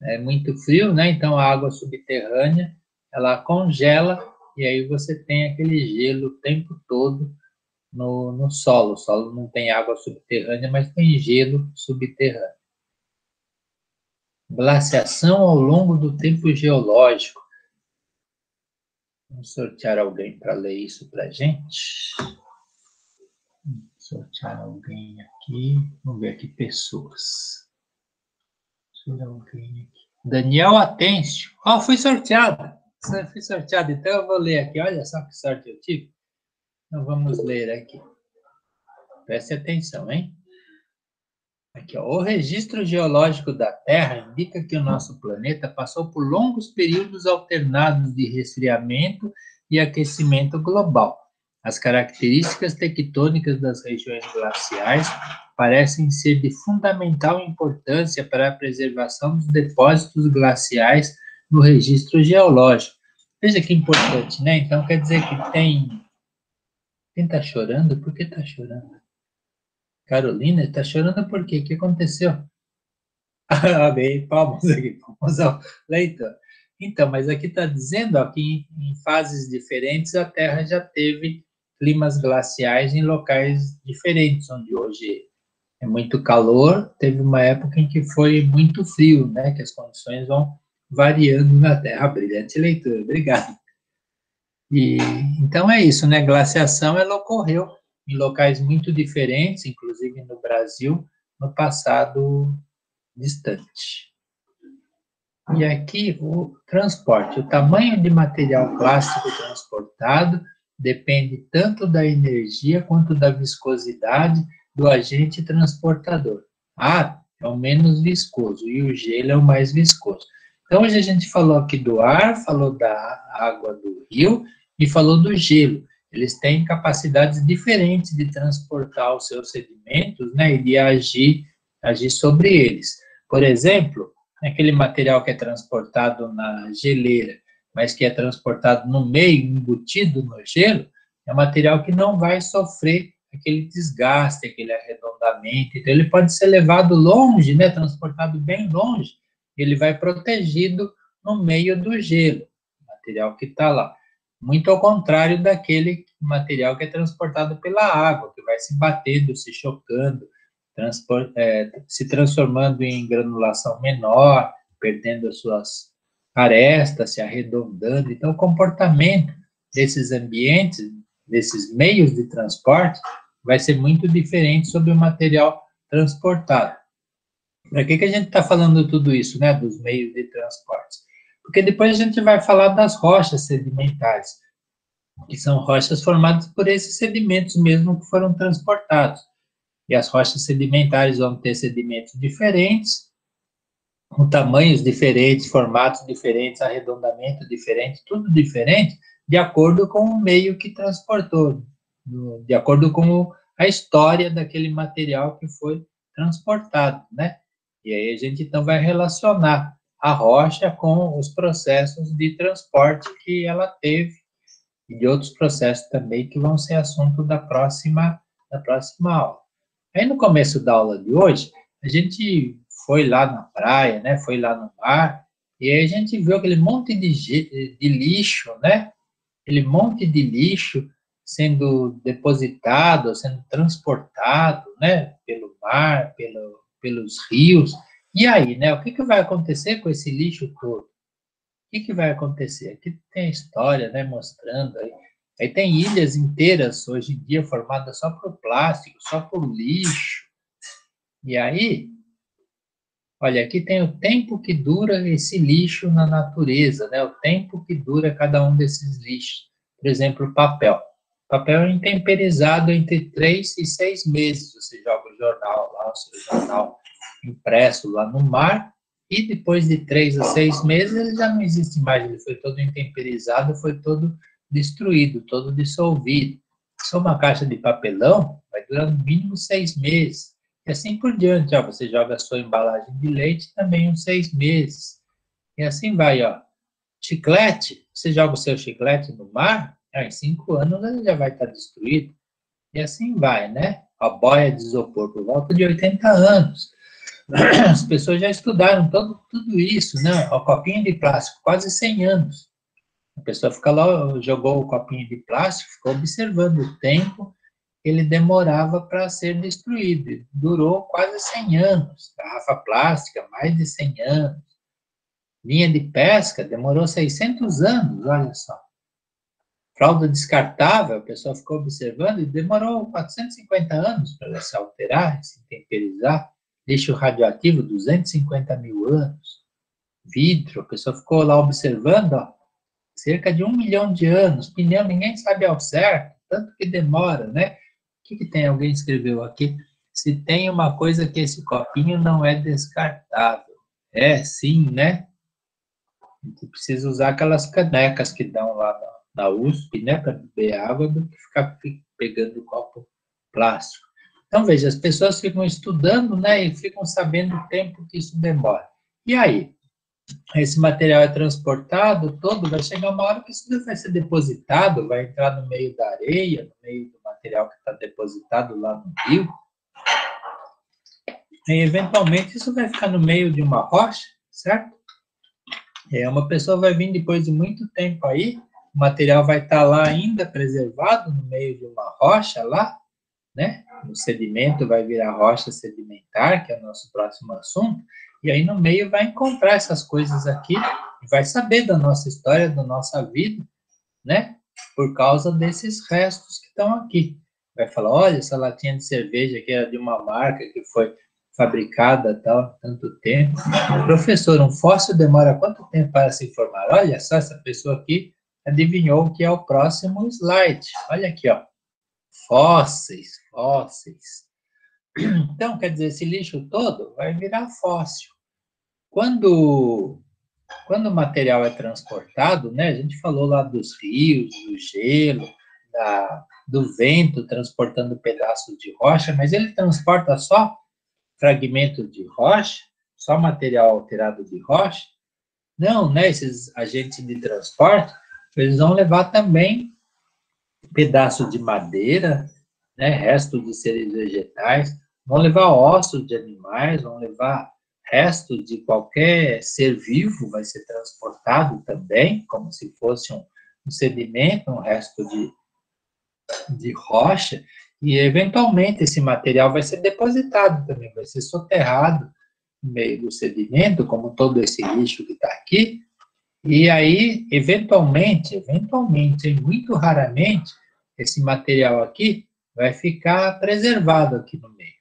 S1: É muito frio, né? Então a água subterrânea, ela congela e aí você tem aquele gelo o tempo todo no solo. O solo não tem água subterrânea, mas tem gelo subterrâneo. Glaciação ao longo do tempo geológico. Vamos sortear alguém para ler isso para a gente. Sortear alguém aqui. Vamos ver aqui pessoas. Sortear alguém aqui. Daniel Atêncio. Ó, fui sorteado. Fui sorteado, então eu vou ler aqui. Olha só que sorte eu tive. Então vamos ler aqui. Preste atenção, hein? Aqui, ó. O registro geológico da Terra indica que o nosso planeta passou por longos períodos alternados de resfriamento e aquecimento global. As características tectônicas das regiões glaciais parecem ser de fundamental importância para a preservação dos depósitos glaciais no registro geológico. Veja que importante, né? Então, quer dizer que tem... Quem está chorando? Por que está chorando? Carolina, está chorando por quê? O que aconteceu? Ah, bem, palmas aqui, palmas ao leitor. Então, mas aqui está dizendo ó, que em fases diferentes a Terra já teve climas glaciais em locais diferentes, onde hoje é muito calor, teve uma época em que foi muito frio, né? Que as condições vão variando na Terra. Brilhante leitura, obrigado. E, então é isso, né? Glaciação ela ocorreu em locais muito diferentes, inclusive no Brasil, no passado distante. E aqui o transporte. O tamanho de material plástico transportado depende tanto da energia quanto da viscosidade do agente transportador. Ar é o menos viscoso e o gelo é o mais viscoso. Então, hoje a gente falou aqui do ar, falou da água do rio e falou do gelo. Eles têm capacidades diferentes de transportar os seus sedimentos, né, e de agir sobre eles. Por exemplo, aquele material que é transportado na geleira, mas que é transportado no meio, embutido no gelo, é um material que não vai sofrer aquele desgaste, aquele arredondamento. Então, ele pode ser levado longe, né, transportado bem longe, ele vai protegido no meio do gelo, o material que está lá. Muito ao contrário daquele material que é transportado pela água, que vai se batendo, se chocando, se transformando em granulação menor, perdendo as suas arestas, se arredondando. Então, o comportamento desses ambientes, desses meios de transporte, vai ser muito diferente sobre o material transportado. Para que a gente está falando tudo isso, né, dos meios de transporte? Porque depois a gente vai falar das rochas sedimentares, que são rochas formadas por esses sedimentos mesmo que foram transportados. E as rochas sedimentares vão ter sedimentos diferentes, com tamanhos diferentes, formatos diferentes, arredondamento diferente, tudo diferente, de acordo com o meio que transportou, de acordo com a história daquele material que foi transportado, né? E aí a gente então vai relacionar a rocha com os processos de transporte que ela teve e de outros processos também que vão ser assunto da próxima aula. Aí no começo da aula de hoje, a gente foi lá na praia, né? Foi lá no mar, e aí a gente viu aquele monte de lixo, né? Aquele monte de lixo sendo depositado, sendo transportado, né? Pelo mar, pelos rios. E aí, né? O que vai acontecer com esse lixo todo? O que vai acontecer? Aqui tem a história, né, mostrando aí. Aí tem ilhas inteiras, hoje em dia, formadas só por plástico, só por lixo. E aí, olha, aqui tem o tempo que dura esse lixo na natureza, né? O tempo que dura cada um desses lixos. Por exemplo, o papel. O papel é intemperizado entre 3 e 6 meses. Você joga o jornal lá, o seu jornal impresso lá no mar, e depois de 3 a 6 meses ele já não existe mais, ele foi todo intemperizado, foi todo destruído, todo dissolvido. Se é uma caixa de papelão, vai durar no mínimo 6 meses. E assim por diante, ó, você joga a sua embalagem de leite também uns 6 meses. E assim vai, ó. Chiclete, você joga o seu chiclete no mar, em 5 anos ele já vai estar destruído. E assim vai, né? A boia de isopor por volta de 80 anos. As pessoas já estudaram tudo isso, né? O copinho de plástico, quase 100 anos. A pessoa fica lá, jogou o copinho de plástico, ficou observando o tempo que ele demorava para ser destruído. Durou quase 100 anos. Garrafa plástica, mais de 100 anos. Linha de pesca, demorou 600 anos, olha só. Fralda descartável, a pessoa ficou observando e demorou 450 anos para ela se alterar, se temperizar. Lixo radioativo, 250 mil anos. Vidro, a pessoa ficou lá observando, ó, cerca de 1 milhão de anos. Pneu, ninguém sabe ao certo, tanto que demora, né? O que tem? Alguém escreveu aqui. Se tem uma coisa que esse copinho não é descartável. É, sim, né? A gente precisa usar aquelas canecas que dão lá na USP, né? Para beber água, do que ficar pegando copo plástico. Então, veja, as pessoas ficam estudando, né, e ficam sabendo o tempo que isso demora. E aí? Esse material é transportado todo, vai chegar uma hora que isso vai ser depositado, vai entrar no meio da areia, no meio do material que está depositado lá no rio. E, eventualmente, isso vai ficar no meio de uma rocha, certo? Uma pessoa vai vir depois de muito tempo aí, o material vai estar lá ainda preservado no meio de uma rocha lá, né? O sedimento vai virar rocha sedimentar, que é o nosso próximo assunto, e aí no meio vai encontrar essas coisas aqui, e vai saber da nossa história, da nossa vida, né? Por causa desses restos que estão aqui. Vai falar, olha, essa latinha de cerveja que era de uma marca que foi fabricada há tanto tempo. Professor, um fóssil demora quanto tempo para se formar? Olha só, essa pessoa aqui adivinhou o que é o próximo slide. Olha aqui, ó. Fósseis. Então, quer dizer, esse lixo todo vai virar fóssil. Quando o material é transportado, né, a gente falou lá dos rios, do gelo, do vento transportando pedaços de rocha, mas ele transporta só fragmento de rocha, só material alterado de rocha? Não, né, esses agentes de transporte, eles vão levar também pedaço de madeira, né, resto de seres vegetais, vão levar ossos de animais, vão levar resto de qualquer ser vivo, vai ser transportado também, como se fosse um sedimento, um resto de rocha, e eventualmente esse material vai ser depositado também, vai ser soterrado no meio do sedimento, como todo esse lixo que está aqui, e aí, eventualmente, muito raramente, esse material aqui vai ficar preservado aqui no meio.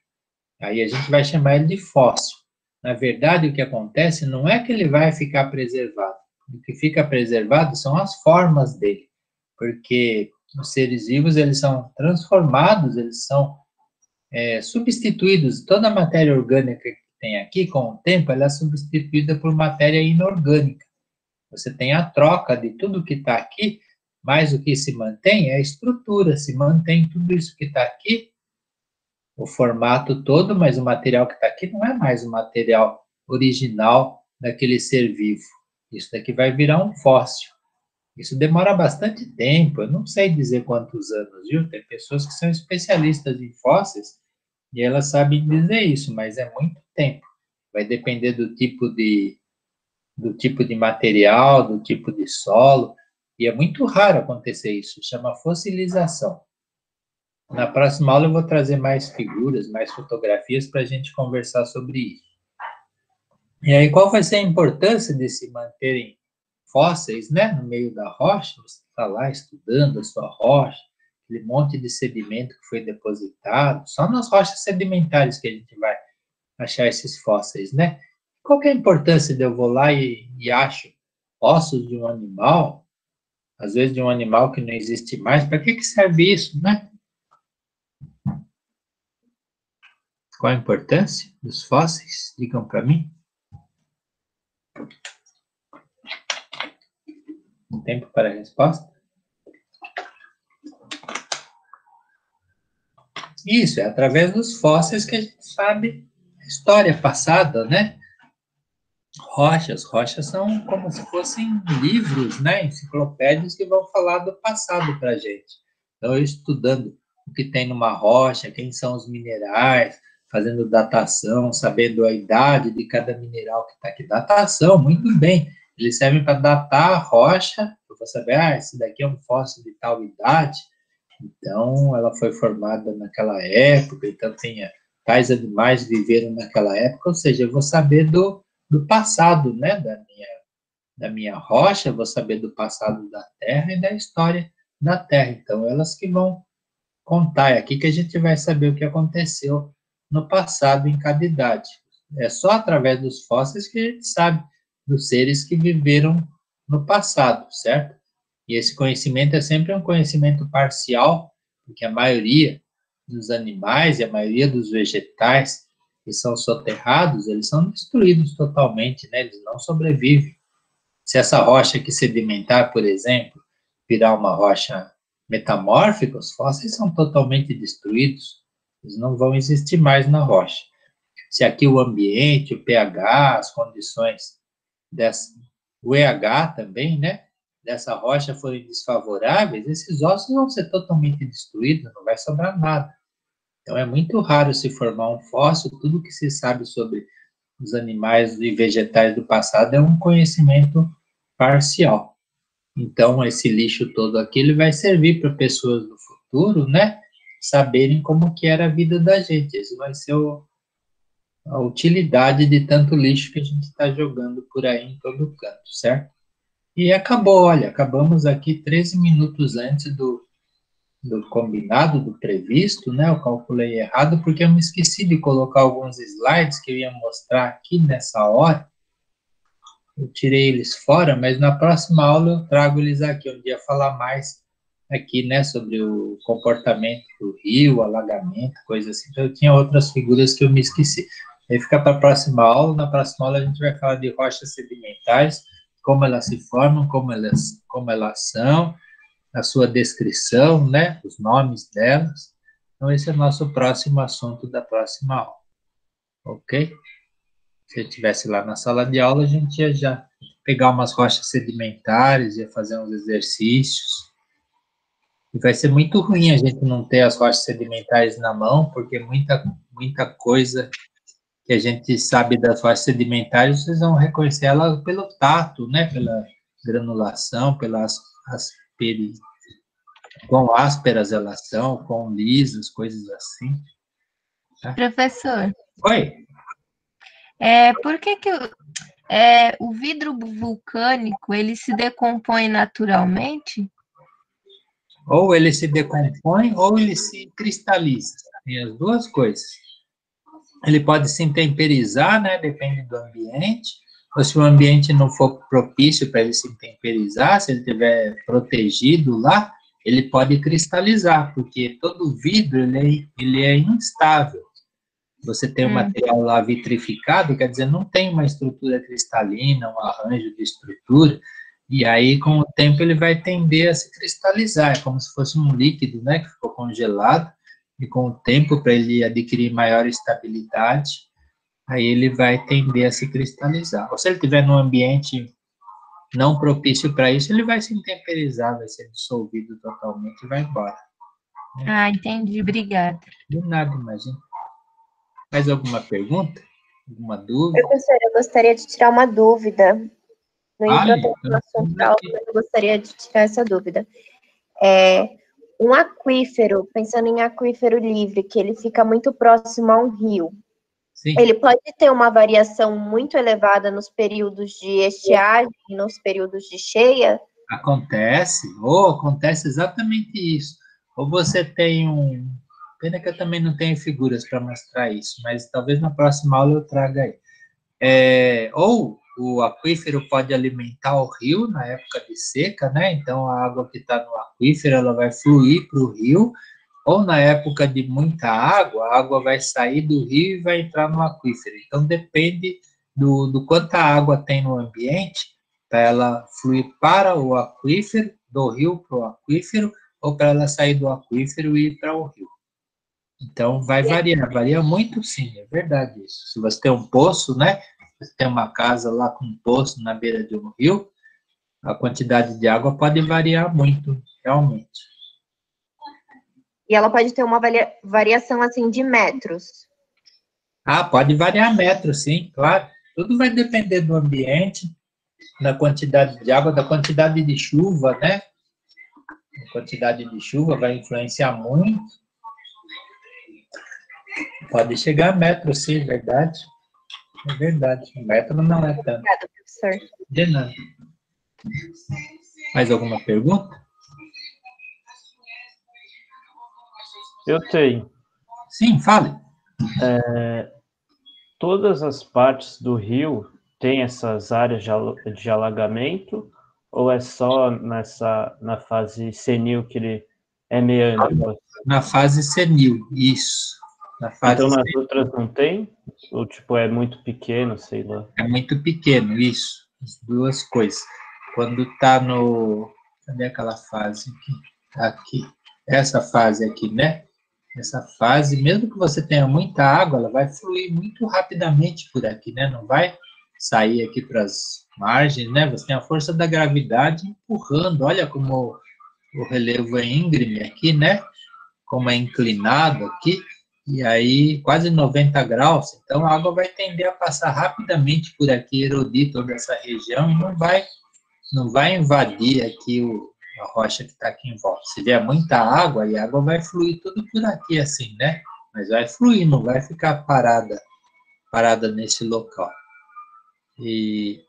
S1: Aí a gente vai chamar ele de fóssil. Na verdade, o que acontece não é que ele vai ficar preservado. O que fica preservado são as formas dele. Porque os seres vivos, eles são transformados, eles são substituídos. Toda a matéria orgânica que tem aqui, com o tempo, ela é substituída por matéria inorgânica. Você tem a troca de tudo que está aqui, mas o que se mantém é a estrutura, se mantém tudo isso que está aqui, o formato todo, mas o material que está aqui não é mais o material original daquele ser vivo. Isso daqui vai virar um fóssil. Isso demora bastante tempo, eu não sei dizer quantos anos, viu? Tem pessoas que são especialistas em fósseis e elas sabem dizer isso, mas é muito tempo. Vai depender do tipo de material, do tipo de solo, e é muito raro acontecer isso, chama fossilização. Na próxima aula eu vou trazer mais figuras, mais fotografias para a gente conversar sobre isso. E aí, qual vai ser a importância de se manterem fósseis, né, no meio da rocha, você está lá estudando a sua rocha, aquele monte de sedimento que foi depositado, só nas rochas sedimentares que a gente vai achar esses fósseis, né? Qual que é a importância de eu vou lá e acho ossos de um animal, às vezes de um animal que não existe mais? Para que serve isso, né? Qual a importância dos fósseis? Digam para mim. Um tempo para a resposta. Isso, é através dos fósseis que a gente sabe a história passada, né? Rochas são como se fossem livros, né? Enciclopédias que vão falar do passado para a gente. Então, eu estudando o que tem numa rocha, quem são os minerais, fazendo datação, sabendo a idade de cada mineral que está aqui. Datação, muito bem. Eles servem para datar a rocha. Eu vou saber, esse daqui é um fóssil de tal idade. Então, ela foi formada naquela época, então tais animais viveram naquela época, ou seja, eu vou saber do passado, né, da minha rocha, eu vou saber do passado da Terra e da história da Terra. Então, elas que vão contar, é aqui que a gente vai saber o que aconteceu no passado em cada idade. É só através dos fósseis que a gente sabe dos seres que viveram no passado, certo? E esse conhecimento é sempre um conhecimento parcial, porque a maioria dos animais e a maioria dos vegetais que são soterrados, eles são destruídos totalmente, né? Eles não sobrevivem. Se essa rocha aqui sedimentar, por exemplo, virar uma rocha metamórfica, os fósseis são totalmente destruídos, eles não vão existir mais na rocha. Se aqui o ambiente, o pH, as condições o EH também, né? Dessa rocha forem desfavoráveis, esses ossos vão ser totalmente destruídos, não vai sobrar nada. Então, é muito raro se formar um fóssil. Tudo que se sabe sobre os animais e vegetais do passado é um conhecimento parcial. Então, esse lixo todo aqui, ele vai servir para pessoas do futuro, né, saberem como que era a vida da gente. Isso vai ser a utilidade de tanto lixo que a gente está jogando por aí em todo canto, certo? E acabou, olha, acabamos aqui 13 minutos antes do combinado, do previsto, né? Eu calculei errado porque eu me esqueci de colocar alguns slides que eu ia mostrar aqui nessa hora. Eu tirei eles fora, mas na próxima aula eu trago eles aqui, onde ia falar mais aqui, né, sobre o comportamento do rio, alagamento, coisa assim. Então, eu tinha outras figuras que eu me esqueci. Aí fica para a próxima aula. Na próxima aula a gente vai falar de rochas sedimentares, como elas se formam, como elas são, a sua descrição, né, os nomes delas. Então, esse é o nosso próximo assunto da próxima aula. Ok? Se eu estivesse lá na sala de aula, a gente ia já pegar umas rochas sedimentares, ia fazer uns exercícios. E vai ser muito ruim a gente não ter as rochas sedimentares na mão, porque muita coisa que a gente sabe das rochas sedimentares, vocês vão reconhecer ela pelo tato, né, pela granulação, pelas quão ásperas elas são, quão lisas, coisas assim. Tá?
S11: Professor.
S1: Oi.
S11: Por que o vidro vulcânico, ele se decompõe naturalmente?
S1: Ou ele se decompõe, ou ele se cristaliza. Tem as duas coisas. Ele pode se intemperizar, né, depende do ambiente, ou se o ambiente não for propício para ele se intemperizar, se ele estiver protegido lá, ele pode cristalizar, porque todo vidro, ele é instável. Você tem um material lá vitrificado, quer dizer, não tem uma estrutura cristalina, um arranjo de estrutura, e aí, com o tempo, ele vai tender a se cristalizar, é como se fosse um líquido, né, que ficou congelado, e com o tempo, para ele adquirir maior estabilidade, aí ele vai tender a se cristalizar. Ou se ele estiver num ambiente não propício para isso, ele vai se intemperizar, vai ser dissolvido totalmente e vai embora.
S11: Ah, entendi, obrigada.
S1: De nada, imagina. Mais alguma pergunta? Alguma dúvida?
S8: Professor, eu gostaria de tirar uma dúvida. Não entrou tanto no assunto da aula, mas eu gostaria de tirar essa dúvida. Um aquífero, pensando em aquífero livre, que ele fica muito próximo a um rio,
S1: Sim.
S8: Ele pode ter uma variação muito elevada nos períodos de estiagem e nos períodos de cheia?
S1: Acontece, ou acontece exatamente isso. Ou você tem um. Pena que eu também não tenho figuras para mostrar isso, mas talvez na próxima aula eu traga aí. Ou o aquífero pode alimentar o rio na época de seca, né? Então a água que está no aquífero ela vai fluir para o rio, ou na época de muita água, a água vai sair do rio e vai entrar no aquífero. Então depende do quanta água tem no ambiente para ela fluir para o aquífero, do rio para o aquífero, ou para ela sair do aquífero e ir para o rio. Então, vai variar, varia muito sim, é verdade isso. Se você tem um poço, né? Se você tem uma casa lá com um poço na beira de um rio, a quantidade de água pode variar muito, realmente.
S8: E ela pode ter uma variação, assim, de metros?
S1: Ah, pode variar metros, sim, claro. Tudo vai depender do ambiente, da quantidade de água, da quantidade de chuva, né? A quantidade de chuva vai influenciar muito. Pode chegar a metro, sim, verdade. É verdade. O metro não é tanto.
S8: Obrigada, professor.
S1: De nada. Mais alguma pergunta?
S9: Eu tenho.
S1: Sim, fale.
S9: Todas as partes do rio têm essas áreas de alagamento ou é só na fase senil que ele é meandro?
S1: Na fase senil, isso. Na fase
S9: Então nas
S1: senil.
S9: outras não tem? Ou tipo é muito pequeno, sei lá.
S1: É muito pequeno, isso. As duas coisas. Quando está no... Cadê aquela fase aqui? Aqui. Essa fase aqui, né? Essa fase, mesmo que você tenha muita água, ela vai fluir muito rapidamente por aqui, né? Não vai sair aqui para as margens, né? Você tem a força da gravidade empurrando. Olha como o relevo é íngreme aqui, né? Como é inclinado aqui. E aí, quase 90 graus. Então, a água vai tender a passar rapidamente por aqui, erodir toda essa região e não vai invadir aqui a rocha que está aqui em volta. Se vier muita água, a água vai fluir tudo por aqui assim, né? Mas vai fluir, não vai ficar parada nesse local. E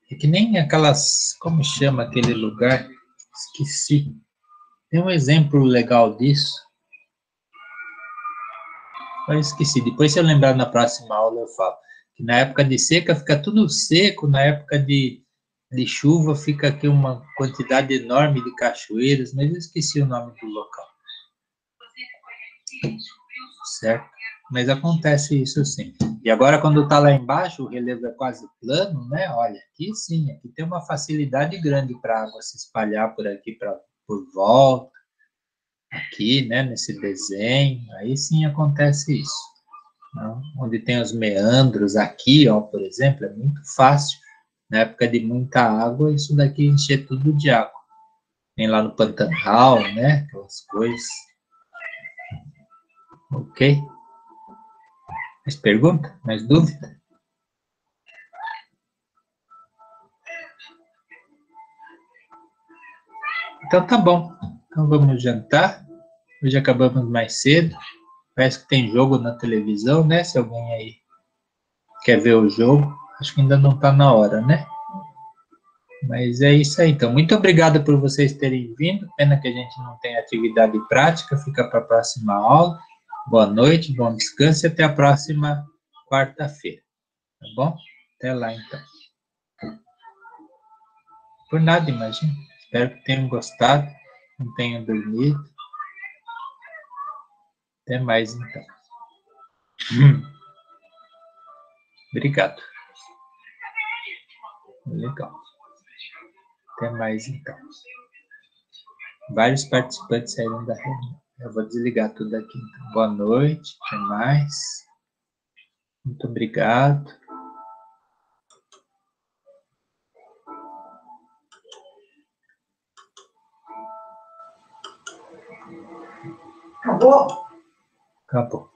S1: é que nem aquelas, como chama aquele lugar? Esqueci. Tem um exemplo legal disso. Eu esqueci. Depois, se eu lembrar na próxima aula, eu falo. Que na época de seca fica tudo seco, na época de chuva fica aqui uma quantidade enorme de cachoeiras, mas eu esqueci o nome do local. Certo? Mas acontece isso sim. E agora, quando está lá embaixo, o relevo é quase plano, né? Olha, aqui sim, aqui tem uma facilidade grande para a água se espalhar por aqui, por volta. Aqui, né, nesse desenho, aí sim acontece isso. Não? Onde tem os meandros, aqui, ó, por exemplo, é muito fácil, na época de muita água, isso daqui encher tudo de água. Tem lá no Pantanal, né, aquelas coisas. Ok? Mais pergunta? Mais dúvida? Então tá bom. Então vamos jantar. Hoje acabamos mais cedo. Parece que tem jogo na televisão, né? Se alguém aí quer ver o jogo. Acho que ainda não está na hora, né? Mas é isso aí. Então, muito obrigado por vocês terem vindo. Pena que a gente não tem atividade prática. Fica para a próxima aula. Boa noite, bom descanso e até a próxima quarta-feira. Tá bom? Até lá, então. Por nada, imagina. Espero que tenham gostado. Não tenham dormido. Até mais, então. Obrigado. Legal. Até mais, então. Vários participantes saíram da reunião. Eu vou desligar tudo aqui, então. Boa noite, até mais. Muito obrigado.
S12: Acabou?
S1: Acabou.